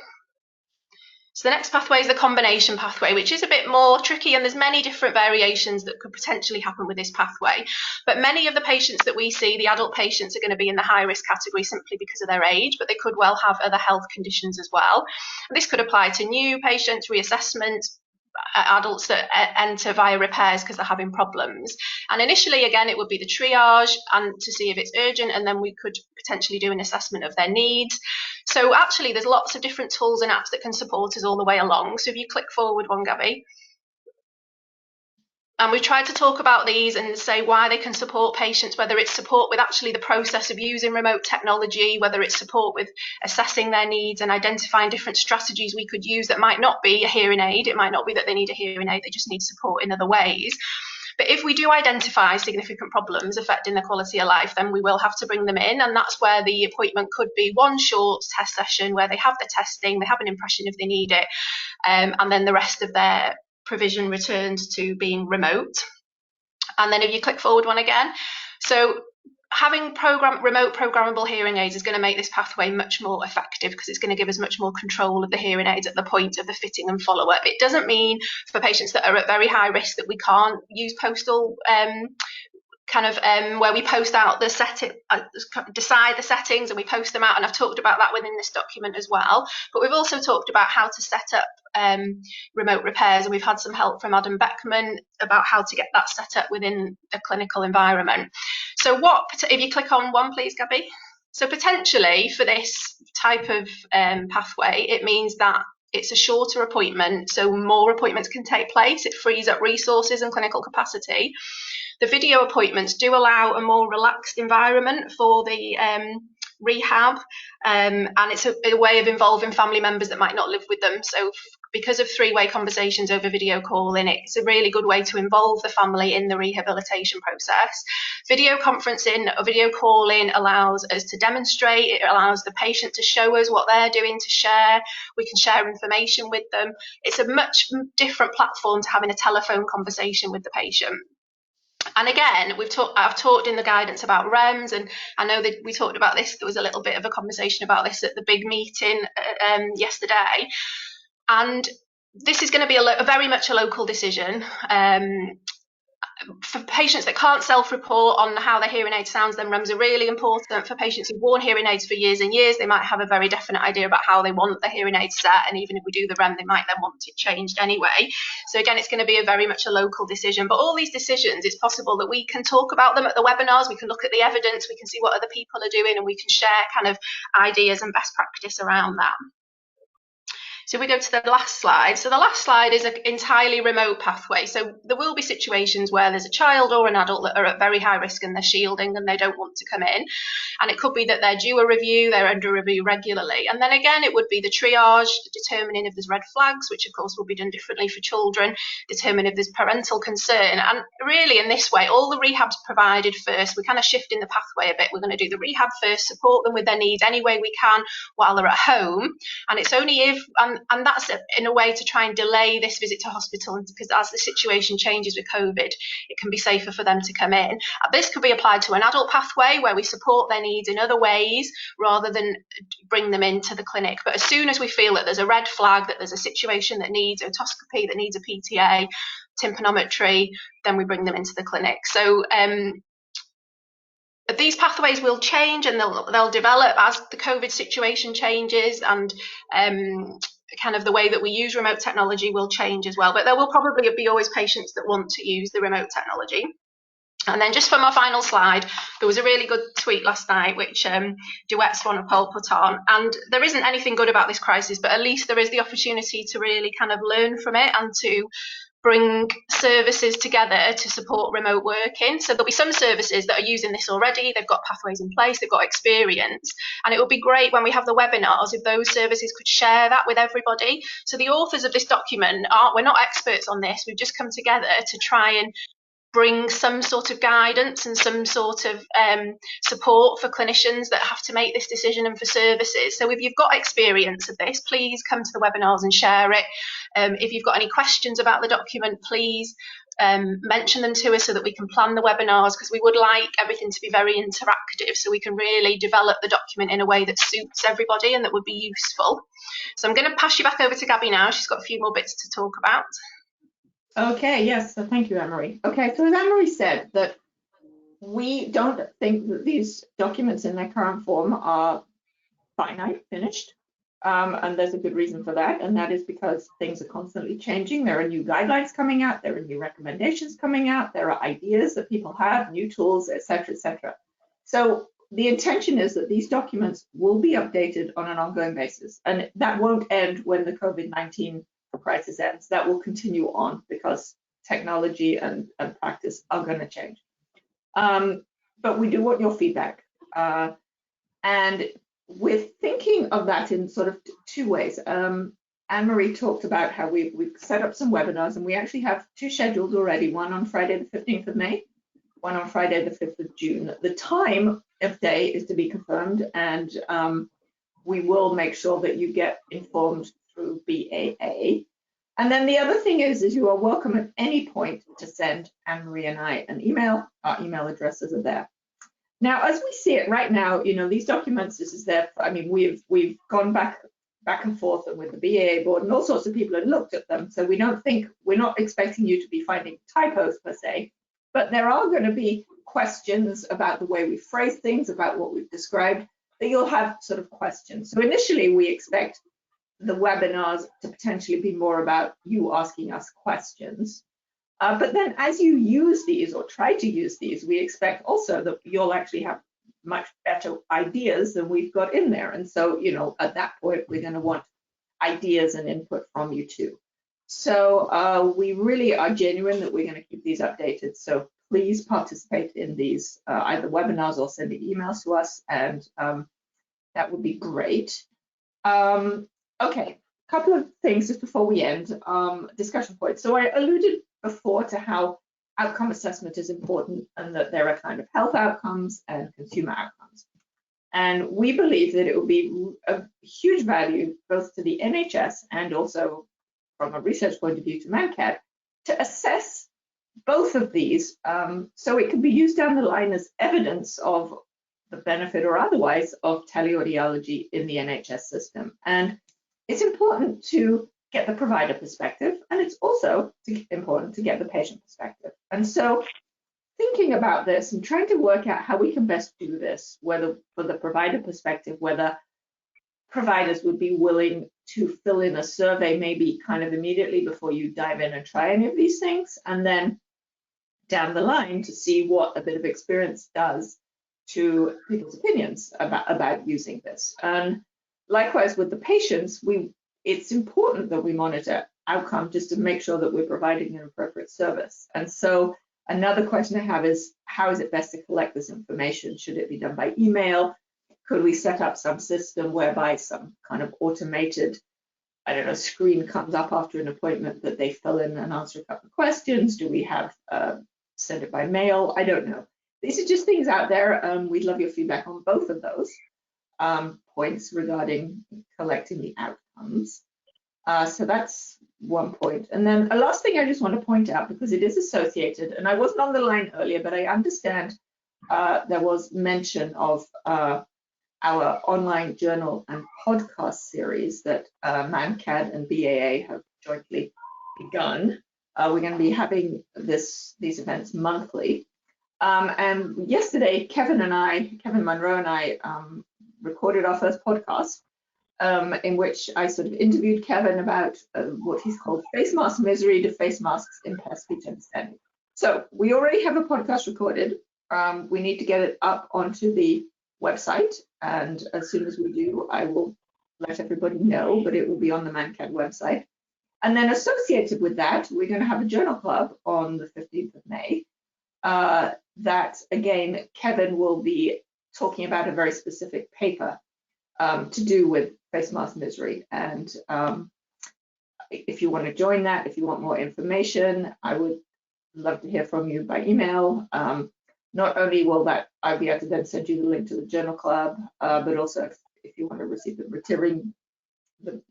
So the next pathway is the combination pathway, which is a bit more tricky, and there's many different variations that could potentially happen with this pathway. But many of the patients that we see, the adult patients, are going to be in the high risk category simply because of their age, but they could well have other health conditions as well. And this could apply to new patients, reassessment, adults that enter via repairs because they're having problems. And initially, again, it would be the triage and to see if it's urgent, and then we could potentially do an assessment of their needs. So actually, there's lots of different tools and apps that can support us all the way along. So if you click forward one, Gabby. And we've tried to talk about these and say why they can support patients, whether it's support with actually the process of using remote technology, whether it's support with assessing their needs and identifying different strategies we could use that might not be a hearing aid. It might not be that they need a hearing aid, they just need support in other ways. But if we do identify significant problems affecting the quality of life, then we will have to bring them in. And that's where the appointment could be one short test session where they have the testing, they have an impression if they need it, and then the rest of their provision returns to being remote. And then if you click forward one again, so having remote programmable hearing aids is going to make this pathway much more effective, because it's going to give us much more control of the hearing aids at the point of the fitting and follow-up. It doesn't mean for patients that are at very high risk that we can't use postal where we post out the decide the settings and we post them out, and I've talked about that within this document as well. But we've also talked about how to set up remote repairs, and we've had some help from Adam Beckman about how to get that set up within the clinical environment. So if you click on one, please, Gabby. So potentially for this type of pathway, it means that it's a shorter appointment, so more appointments can take place. It frees up resources and clinical capacity. The video appointments do allow a more relaxed environment for the rehab, and it's a way of involving family members that might not live with them. So because of three-way conversations over video calling, it's a really good way to involve the family in the rehabilitation process. Video conferencing or video calling allows us to demonstrate, it allows the patient to show us what they're doing, to share, we can share information with them. It's a much different platform to having a telephone conversation with the patient. And again, I've talked in the guidance about REMS, and I know that we talked about this. There was a little bit of a conversation about this at the big meeting yesterday. And this is going to be very much a local decision. For patients that can't self-report on how their hearing aid sounds, then REMs are really important. For patients who've worn hearing aids for years and years, they might have a very definite idea about how they want the hearing aid set, and even if we do the REM, they might then want it changed anyway. So again, it's going to be very much a local decision. But all these decisions, it's possible that we can talk about them at the webinars, we can look at the evidence, we can see what other people are doing, and we can share kind of ideas and best practice around that. So we go to the last slide. So the last slide is an entirely remote pathway. So there will be situations where there's a child or an adult that are at very high risk and they're shielding and they don't want to come in. And it could be that they're due a review, they're under review regularly. And then again, it would be the triage, determining if there's red flags, which of course will be done differently for children, determine if there's parental concern. And really in this way, all the rehab's provided first. We're kind of shifting the pathway a bit. We're going to do the rehab first, support them with their needs any way we can while they're at home. And it's only if, and that's in a way to try and delay this visit to hospital, because as the situation changes with COVID, it can be safer for them to come in. This could be applied to an adult pathway where we support their needs in other ways rather than bring them into the clinic. But as soon as we feel that there's a red flag, that there's a situation that needs otoscopy, that needs a PTA, tympanometry, then we bring them into the clinic. So these pathways will change and they'll develop as the COVID situation changes, and kind of the way that we use remote technology will change as well. But there will probably be always patients that want to use the remote technology. And then just for my final slide, there was a really good tweet last night, which Duet Swanepoel put on. And there isn't anything good about this crisis, but at least there is the opportunity to really kind of learn from it and to bring services together to support remote working. So there'll be some services that are using this already, they've got pathways in place, they've got experience, and it would be great when we have the webinars if those services could share that with everybody. So the authors of this document we're not experts on this, we've just come together to try and bring some sort of guidance and some sort of support for clinicians that have to make this decision and for services. So if you've got experience of this, please come to the webinars and share it. If you've got any questions about the document, please mention them to us so that we can plan the webinars, because we would like everything to be very interactive so we can really develop the document in a way that suits everybody and that would be useful. So I'm going to pass you back over to Gabby now. She's got a few more bits to talk about. Okay, yes, so thank you, Anne-Marie. Okay, so as Anne-Marie said, that we don't think that these documents in their current form are finite, finished, and there's a good reason for that, and that is because things are constantly changing. There are new guidelines coming out, there are new recommendations coming out, there are ideas that people have, new tools, etc., etc. So the intention is that these documents will be updated on an ongoing basis, and that won't end when the COVID-19 crisis ends. That will continue on because technology and practice are going to change. But we do want your feedback. And we're thinking of that in sort of two ways. Anne-Marie talked about how we've set up some webinars, and we actually have two scheduled already, one on Friday the 15th of May, one on Friday the 5th of June. The time of day is to be confirmed, and we will make sure that you get informed through BAA. And then the other thing is you are welcome at any point to send Anne-Marie and I an email. Our email addresses are there. Now, as we see it right now, you know, these documents, this is there. I mean, we've gone back and forth and with the BAA board, and all sorts of people have looked at them. So we're not expecting you to be finding typos per se, but there are going to be questions about the way we phrase things, about what we've described, that you'll have sort of questions. So initially, we expect the webinars to potentially be more about you asking us questions. But then as you use these or try to use these, we expect also that you'll actually have much better ideas than we've got in there. And so, you know, at that point, we're going to want ideas and input from you too. So we really are genuine that we're going to keep these updated. So please participate in these, either webinars or sending emails to us, and that would be great. Okay, a couple of things just before we end, discussion points. So I alluded before to how outcome assessment is important, and that there are kind of health outcomes and consumer outcomes. And we believe that it will be of huge value both to the NHS and also from a research point of view to ManCAD to assess both of these, so it can be used down the line as evidence of the benefit or otherwise of teleaudiology in the NHS system. And it's important to get the provider perspective, and it's also important to get the patient perspective. And so thinking about this and trying to work out how we can best do this, whether for the provider perspective, whether providers would be willing to fill in a survey maybe kind of immediately before you dive in and try any of these things, and then down the line to see what a bit of experience does to people's opinions about using this. And likewise with the patients, it's important that we monitor outcome just to make sure that we're providing an appropriate service. And so another question I have is, how is it best to collect this information? Should it be done by email? Could we set up some system whereby some kind of automated, I don't know, screen comes up after an appointment that they fill in and answer a couple of questions? Do we have send it by mail? I don't know. These are just things out there. We'd love your feedback on both of those points regarding collecting the outcomes. So that's one point. And then a last thing I just want to point out, because it is associated, and I wasn't on the line earlier, but I understand there was mention of our online journal and podcast series that ManCAD and BAA have jointly begun. We're going to be having these events monthly. And yesterday, Kevin Monroe and I recorded our first podcast, in which I sort of interviewed Kevin about what he's called face mask misery to face masks impair speech understanding. So we already have a podcast recorded. We need to get it up onto the website, and as soon as we do, I will let everybody know, but it will be on the ManCAD website. And then associated with that, we're going to have a journal club on the 15th of May. That, again, Kevin will be talking about a very specific paper to do with face mask misery. And if you want to join that, if you want more information, I would love to hear from you by email. Not only will I'll be able to then send you the link to the journal club, but also if you want to receive the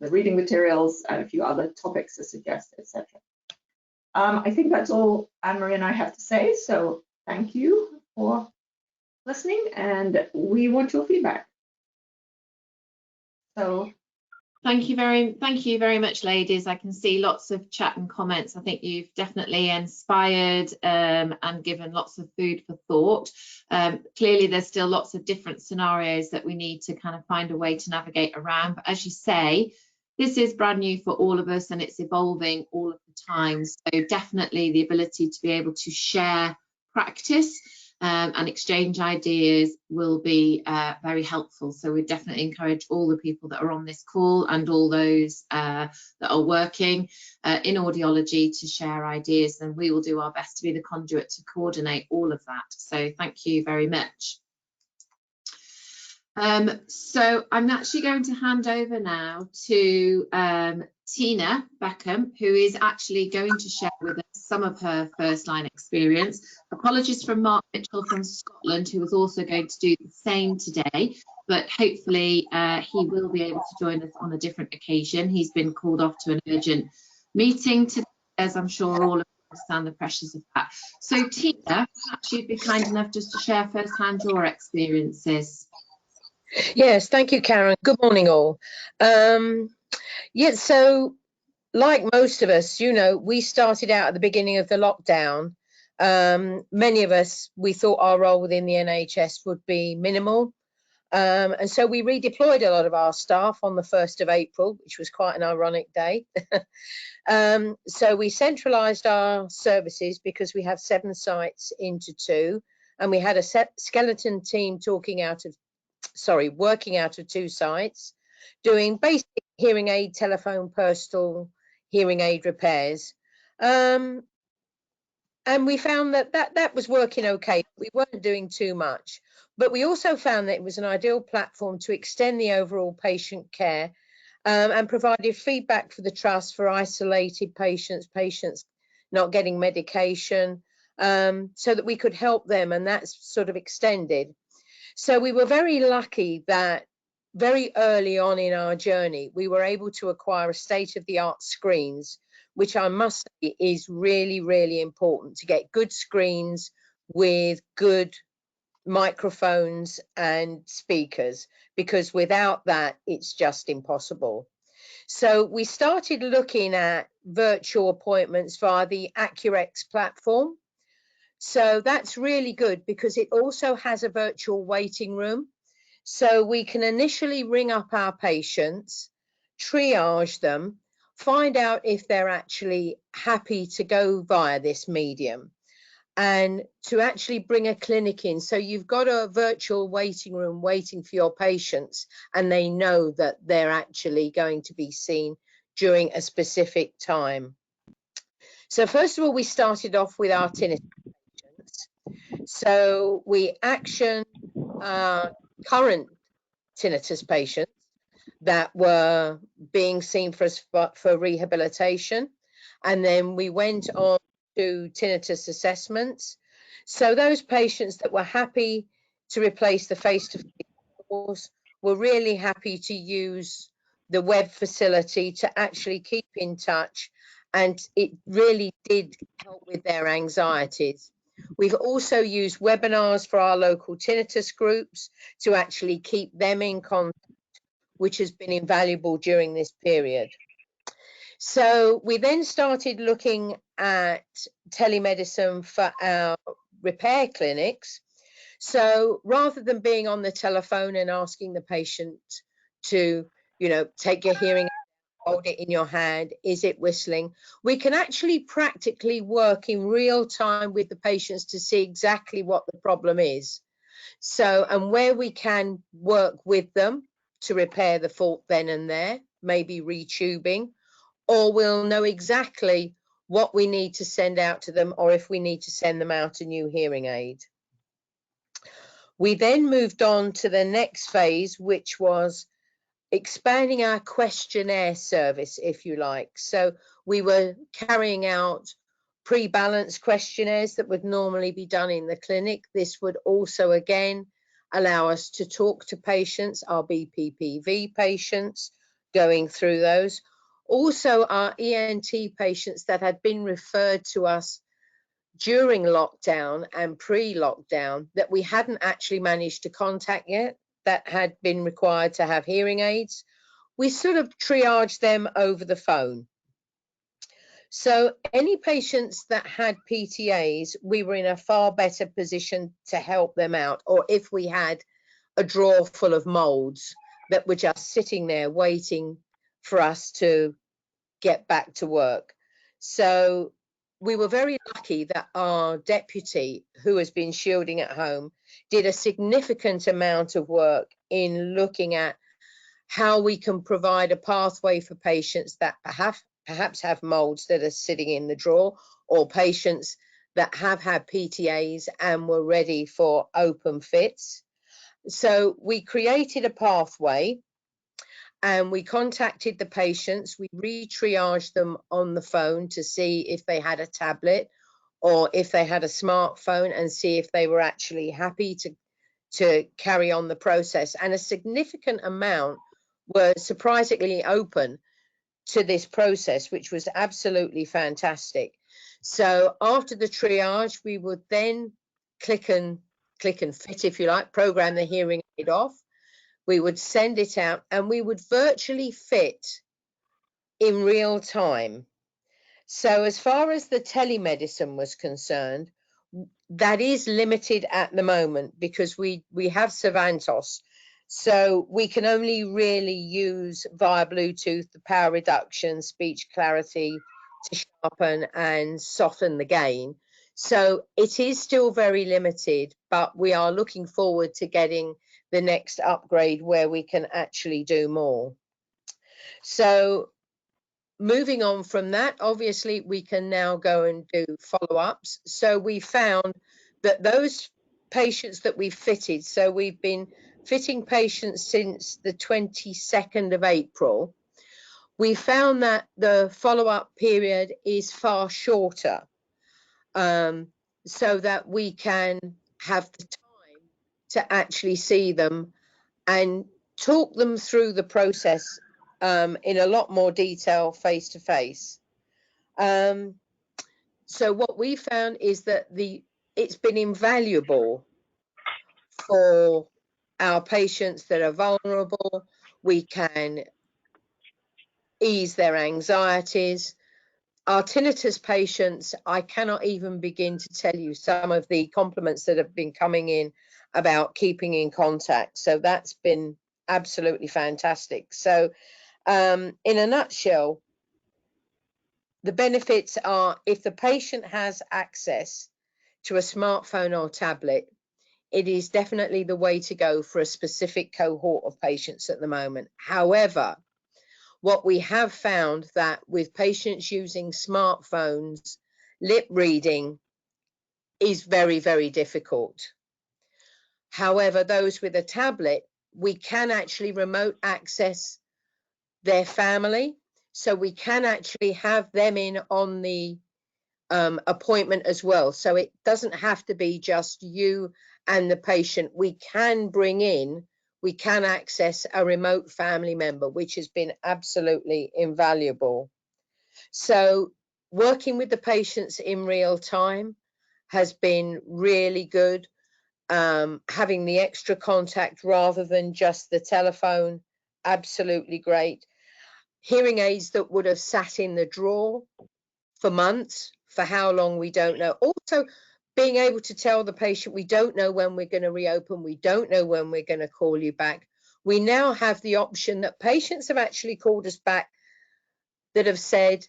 reading materials and a few other topics to suggest, etc. I think that's all Anne-Marie and I have to say. So thank you for listening, and we want your feedback. So thank you very much, ladies. I can see lots of chat and comments. I think you've definitely inspired and given lots of food for thought. Clearly, there's still lots of different scenarios that we need to kind of find a way to navigate around. But as you say, this is brand new for all of us and it's evolving all of the time. So definitely the ability to be able to share practice and exchange ideas will be very helpful. So we definitely encourage all the people that are on this call and all those that are working in audiology to share ideas, and we will do our best to be the conduit to coordinate all of that. So thank you very much. So I'm actually going to hand over now to Tina Beckham, who is actually going to share with us some of her first line experience. Apologies from Mark Mitchell from Scotland, who was also going to do the same today, but hopefully he will be able to join us on a different occasion. He's been called off to an urgent meeting today, as I'm sure all of you understand the pressures of that. So Tina, perhaps you'd be kind enough just to share firsthand your experiences. Yes, thank you, Karen. Good morning, all. Yeah, so like most of us, you know, we started out at the beginning of the lockdown. Many of us, we thought our role within the NHS would be minimal. And so we redeployed a lot of our staff on the 1st of April, which was quite an ironic day. So we centralised our services because we have 7 sites into 2, and we had a skeleton team working out of 2 sites, doing basic hearing aid, telephone, personal hearing aid repairs. And we found that was working okay. We weren't doing too much, but we also found that it was an ideal platform to extend the overall patient care and provided feedback for the trust for isolated patients not getting medication, so that we could help them, and that's sort of extended. So we were very lucky that very early on in our journey, we were able to acquire a state-of-the-art screens, which I must say is really, really important, to get good screens with good microphones and speakers, because without that, it's just impossible. So we started looking at virtual appointments via the AccuRx platform. So that's really good because it also has a virtual waiting room. So we can initially ring up our patients, triage them, find out if they're actually happy to go via this medium, and to actually bring a clinic in. So you've got a virtual waiting room waiting for your patients, and they know that they're actually going to be seen during a specific time. So first of all, we started off with our tinnitus patients. So we actioned current tinnitus patients that were being seen for rehabilitation, and then we went on to tinnitus assessments. So those patients that were happy to replace the face-to-face calls were really happy to use the web facility to actually keep in touch, and it really did help with their anxieties. We've also used webinars for our local tinnitus groups to actually keep them in contact, which has been invaluable during this period. So we then started looking at telemedicine for our repair clinics. So rather than being on the telephone and asking the patient to, you know, take your hearing, hold it in your hand, is it whistling? We can actually practically work in real time with the patients to see exactly what the problem is. So, and where we can work with them to repair the fault then and there, maybe retubing, or we'll know exactly what we need to send out to them, or if we need to send them out a new hearing aid. We then moved on to the next phase, which was expanding our questionnaire service, if you like. So we were carrying out pre-balanced questionnaires that would normally be done in the clinic. This would also, again, allow us to talk to patients, our BPPV patients, going through those. Also, our ENT patients that had been referred to us during lockdown and pre-lockdown that we hadn't actually managed to contact yet, that had been required to have hearing aids. We sort of triaged them over the phone. So any patients that had PTAs, we were in a far better position to help them out, or if we had a drawer full of molds that were just sitting there waiting for us to get back to work. So we were very lucky that our deputy, who has been shielding at home, did a significant amount of work in looking at how we can provide a pathway for patients that perhaps have molds that are sitting in the drawer, or patients that have had PTAs and were ready for open fits. So we created a pathway and we contacted the patients. We re-triaged them on the phone to see if they had a tablet or if they had a smartphone, and see if they were actually happy to carry on the process. And a significant amount were surprisingly open to this process, which was absolutely fantastic. So after the triage, we would then click and fit, if you like, program the hearing aid off. We would send it out and we would virtually fit in real time. So as far as the telemedicine was concerned, that is limited at the moment because we have Savantos. So we can only really use via Bluetooth the power reduction, speech clarity to sharpen and soften the gain. So it is still very limited, but we are looking forward to getting the next upgrade where we can actually do more. So moving on from that, obviously we can now go and do follow-ups. So we found that those patients that we fitted, so we've been fitting patients since the 22nd of April, we found that the follow-up period is far shorter, so that we can have the time to actually see them and talk them through the process in a lot more detail face to face. So what we found is that it's been invaluable for our patients that are vulnerable. We can ease their anxieties. Our tinnitus patients, I cannot even begin to tell you some of the compliments that have been coming in about keeping in contact. So that's been absolutely fantastic. So in a nutshell, the benefits are, if the patient has access to a smartphone or tablet, it is definitely the way to go for a specific cohort of patients at the moment. However, what we have found that with patients using smartphones, lip reading is very, very difficult. However, those with a tablet, we can actually remote access their family. So we can actually have them in on the appointment as well. So it doesn't have to be just you and the patient. We can access a remote family member, which has been absolutely invaluable. So working with the patients in real time has been really good. Having the extra contact rather than just the telephone, absolutely great. Hearing aids that would have sat in the drawer for months, for how long we don't know. Also being able to tell the patient, we don't know when we're going to reopen, we don't know when we're going to call you back. We now have the option that patients have actually called us back that have said,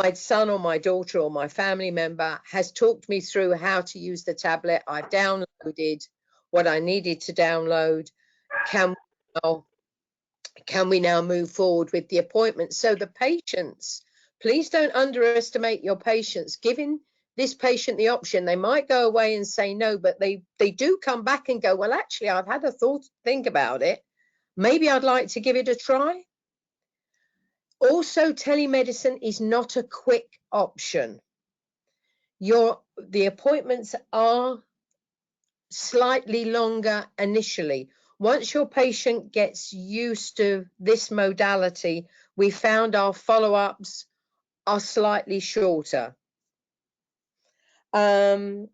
my son or my daughter or my family member has talked me through how to use the tablet. I've downloaded what I needed to download. Can we now can we now move forward with the appointment? So the patients, please don't underestimate your patients. Giving this patient the option, they might go away and say no, but they do come back and go, well, actually, I've had a think about it. Maybe I'd like to give it a try. Also, telemedicine is not a quick option. The appointments are slightly longer initially. Once your patient gets used to this modality, we found our follow-ups are slightly shorter. The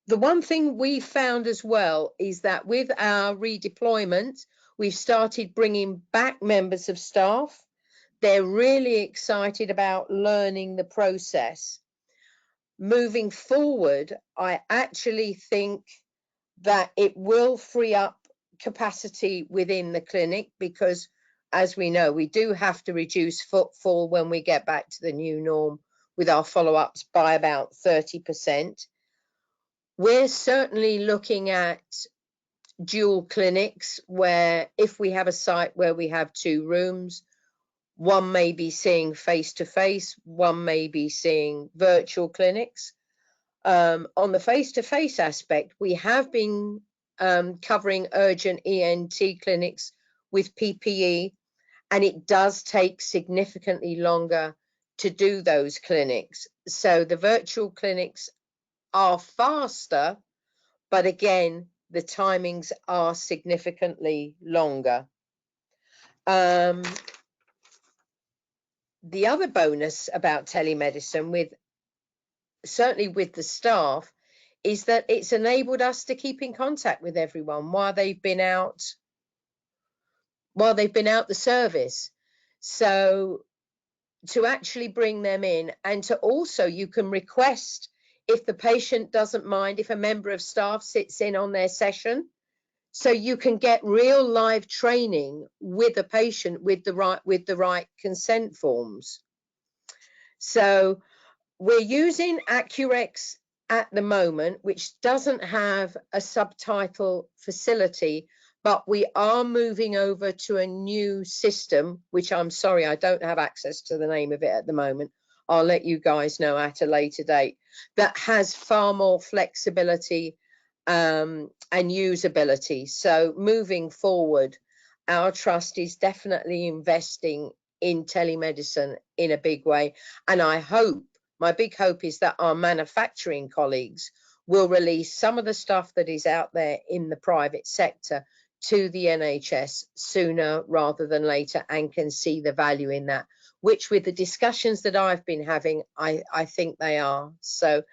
one thing we found as well is that with our redeployment, we've started bringing back members of staff. They're really excited about learning the process. Moving forward, I actually think that it will free up capacity within the clinic because, as we know, we do have to reduce footfall when we get back to the new norm with our follow-ups by about 30%. We're certainly looking at dual clinics where if we have a site where we have 2 rooms, one may be seeing face-to-face, one may be seeing virtual clinics. On the face-to-face aspect, we have been covering urgent ENT clinics with PPE, and it does take significantly longer to do those clinics. So the virtual clinics are faster, but again, the timings are significantly longer. The other bonus about telemedicine, certainly with the staff, is that it's enabled us to keep in contact with everyone while they've been out the service. So to actually bring them in, and to also, you can request, if the patient doesn't mind, if a member of staff sits in on their session, so you can get real live training with a patient with the right consent forms. So we're using Accurex at the moment, which doesn't have a subtitle facility, but we are moving over to a new system, which I'm sorry, I don't have access to the name of it at the moment. I'll let you guys know at a later date, that has far more flexibility and usability. So moving forward, our trust is definitely investing in telemedicine in a big way. And my big hope is that our manufacturing colleagues will release some of the stuff that is out there in the private sector to the NHS sooner rather than later, and can see the value in that, which with the discussions that I've been having, I think they are. So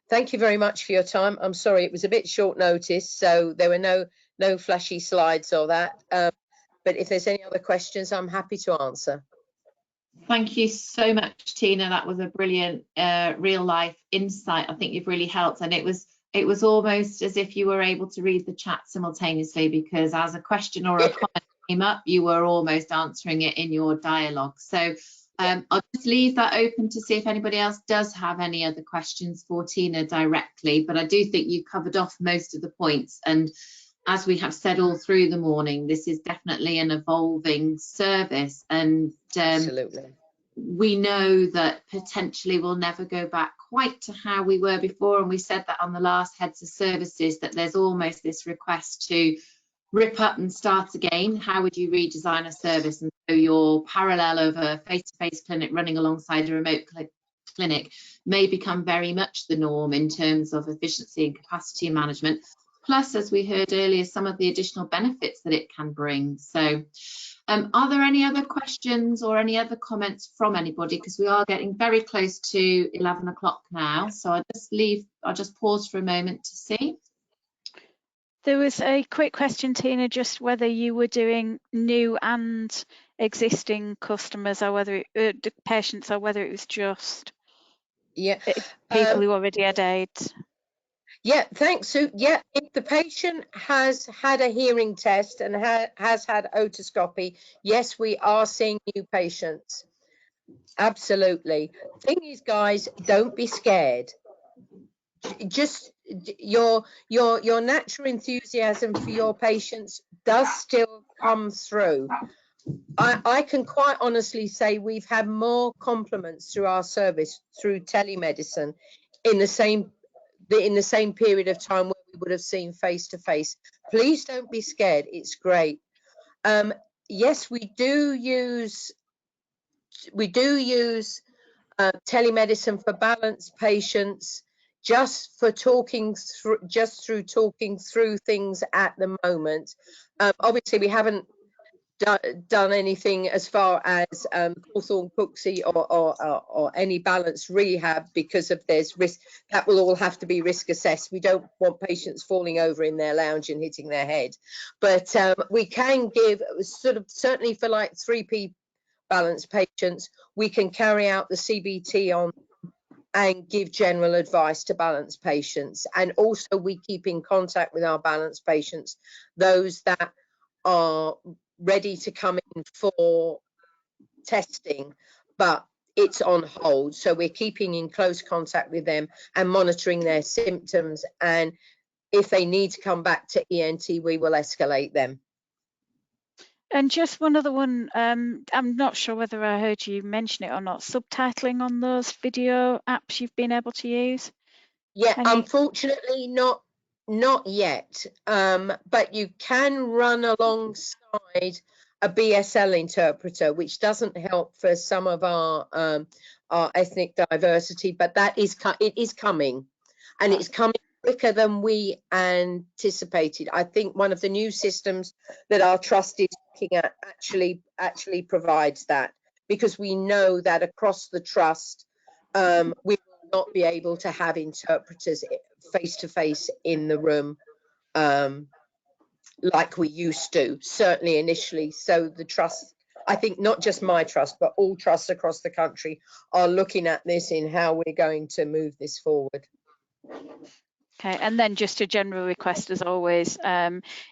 thank you very much for your time. I'm sorry it was a bit short notice, so there were no flashy slides or that. But if there's any other questions, I'm happy to answer. Thank you so much, Tina. That was a brilliant real life insight. I think you've really helped, and it was almost as if you were able to read the chat simultaneously, because as a question or a comment came up, you were almost answering it in your dialogue. So I'll just leave that open to see if anybody else does have any other questions for Tina directly, but I do think you covered off most of the points. And as we have said all through the morning, this is definitely an evolving service, and Absolutely. We know that potentially we'll never go back quite to how we were before. And we said that on the last Heads of Services, that there's almost this request to rip up and start again. How would you redesign a service? And so your parallel of a face-to-face clinic running alongside a remote clinic may become very much the norm in terms of efficiency and capacity management. Plus, as we heard earlier, some of the additional benefits that it can bring. So are there any other questions or any other comments from anybody? Because we are getting very close to 11 o'clock now. So I'll just pause for a moment to see. There was a quick question, Tina, just whether you were doing new and existing customers, or whether patients, or whether it was just people who already had aids. Yeah, thanks, Sue. Yeah, if the patient has had a hearing test and has had otoscopy, yes, we are seeing new patients. Absolutely. Thing is, guys, don't be scared. just your natural enthusiasm for your patients does still come through. I can quite honestly say we've had more compliments through our service through telemedicine in the same period of time where we would have seen face to face. Please don't be scared. It's great. Yes, we do use telemedicine for balanced patients, just through talking through things at the moment. Obviously, we haven't done anything as far as Hawthorne Cooksey or any balanced rehab, because of there's risk. That will all have to be risk assessed. We don't want patients falling over in their lounge and hitting their head, but we can give certainly for like 3P balanced patients, we can carry out the CBT on and give general advice to balanced patients. And also we keep in contact with our balanced patients, those that are ready to come in for testing, but it's on hold. So we're keeping in close contact with them and monitoring their symptoms. And if they need to come back to ENT, we will escalate them. And just one other one, I'm not sure whether I heard you mention it or not, subtitling on those video apps you've been able to use? Yeah, unfortunately not yet, but you can run alongside a BSL interpreter, which doesn't help for some of our ethnic diversity, but it is coming, and it's coming quicker than we anticipated. I think one of the new systems that our trust is looking at actually provides that, because we know that across the trust we will not be able to have interpreters face to face in the room like we used to, certainly initially. So the trust, I think not just my trust, but all trusts across the country are looking at this in how we're going to move this forward. Okay, and then just a general request as always,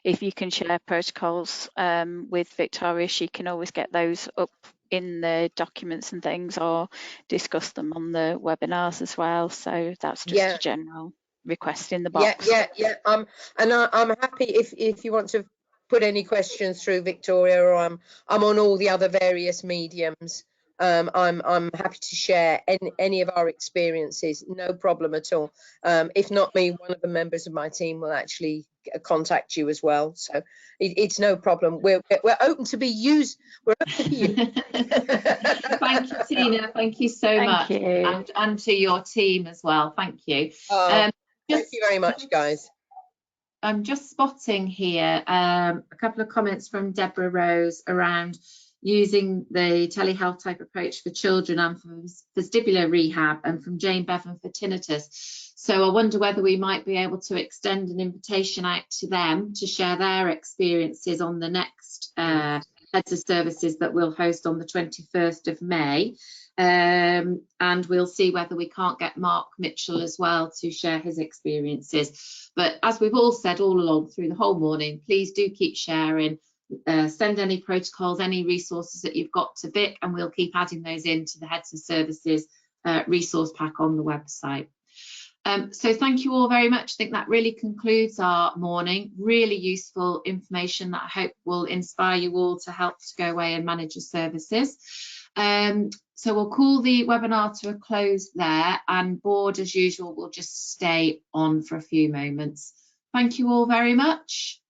if you can share protocols with Victoria, she can always get those up in the documents and things, or discuss them on the webinars as well. So that's just a general request in the box. Yeah. And I'm happy if you want to put any questions through, Victoria, or I'm on all the other various mediums. I'm happy to share any of our experiences, no problem at all. If not me, one of the members of my team will actually contact you as well. So it's no problem. We're open to be used. We're open to be used. Thank you, Tina. Thank you so much. And to your team as well. Thank you. Thank you very much, guys. I'm just spotting here a couple of comments from Deborah Rose around using the telehealth type approach for children and for vestibular rehab, and from Jane Bevan for tinnitus. So I wonder whether we might be able to extend an invitation out to them to share their experiences on the next heads of services that we'll host on the 21st of May. And we'll see whether we can't get Mark Mitchell as well to share his experiences. But as we've all said all along through the whole morning, please do keep sharing. Send any protocols, any resources that you've got to Vic, and we'll keep adding those into the heads of services resource pack on the website. So thank you all very much. I think that really concludes our morning. Really useful information that I hope will inspire you all to help to go away and manage your services. So we'll call the webinar to a close there, and board as usual will just stay on for a few moments. Thank you all very much.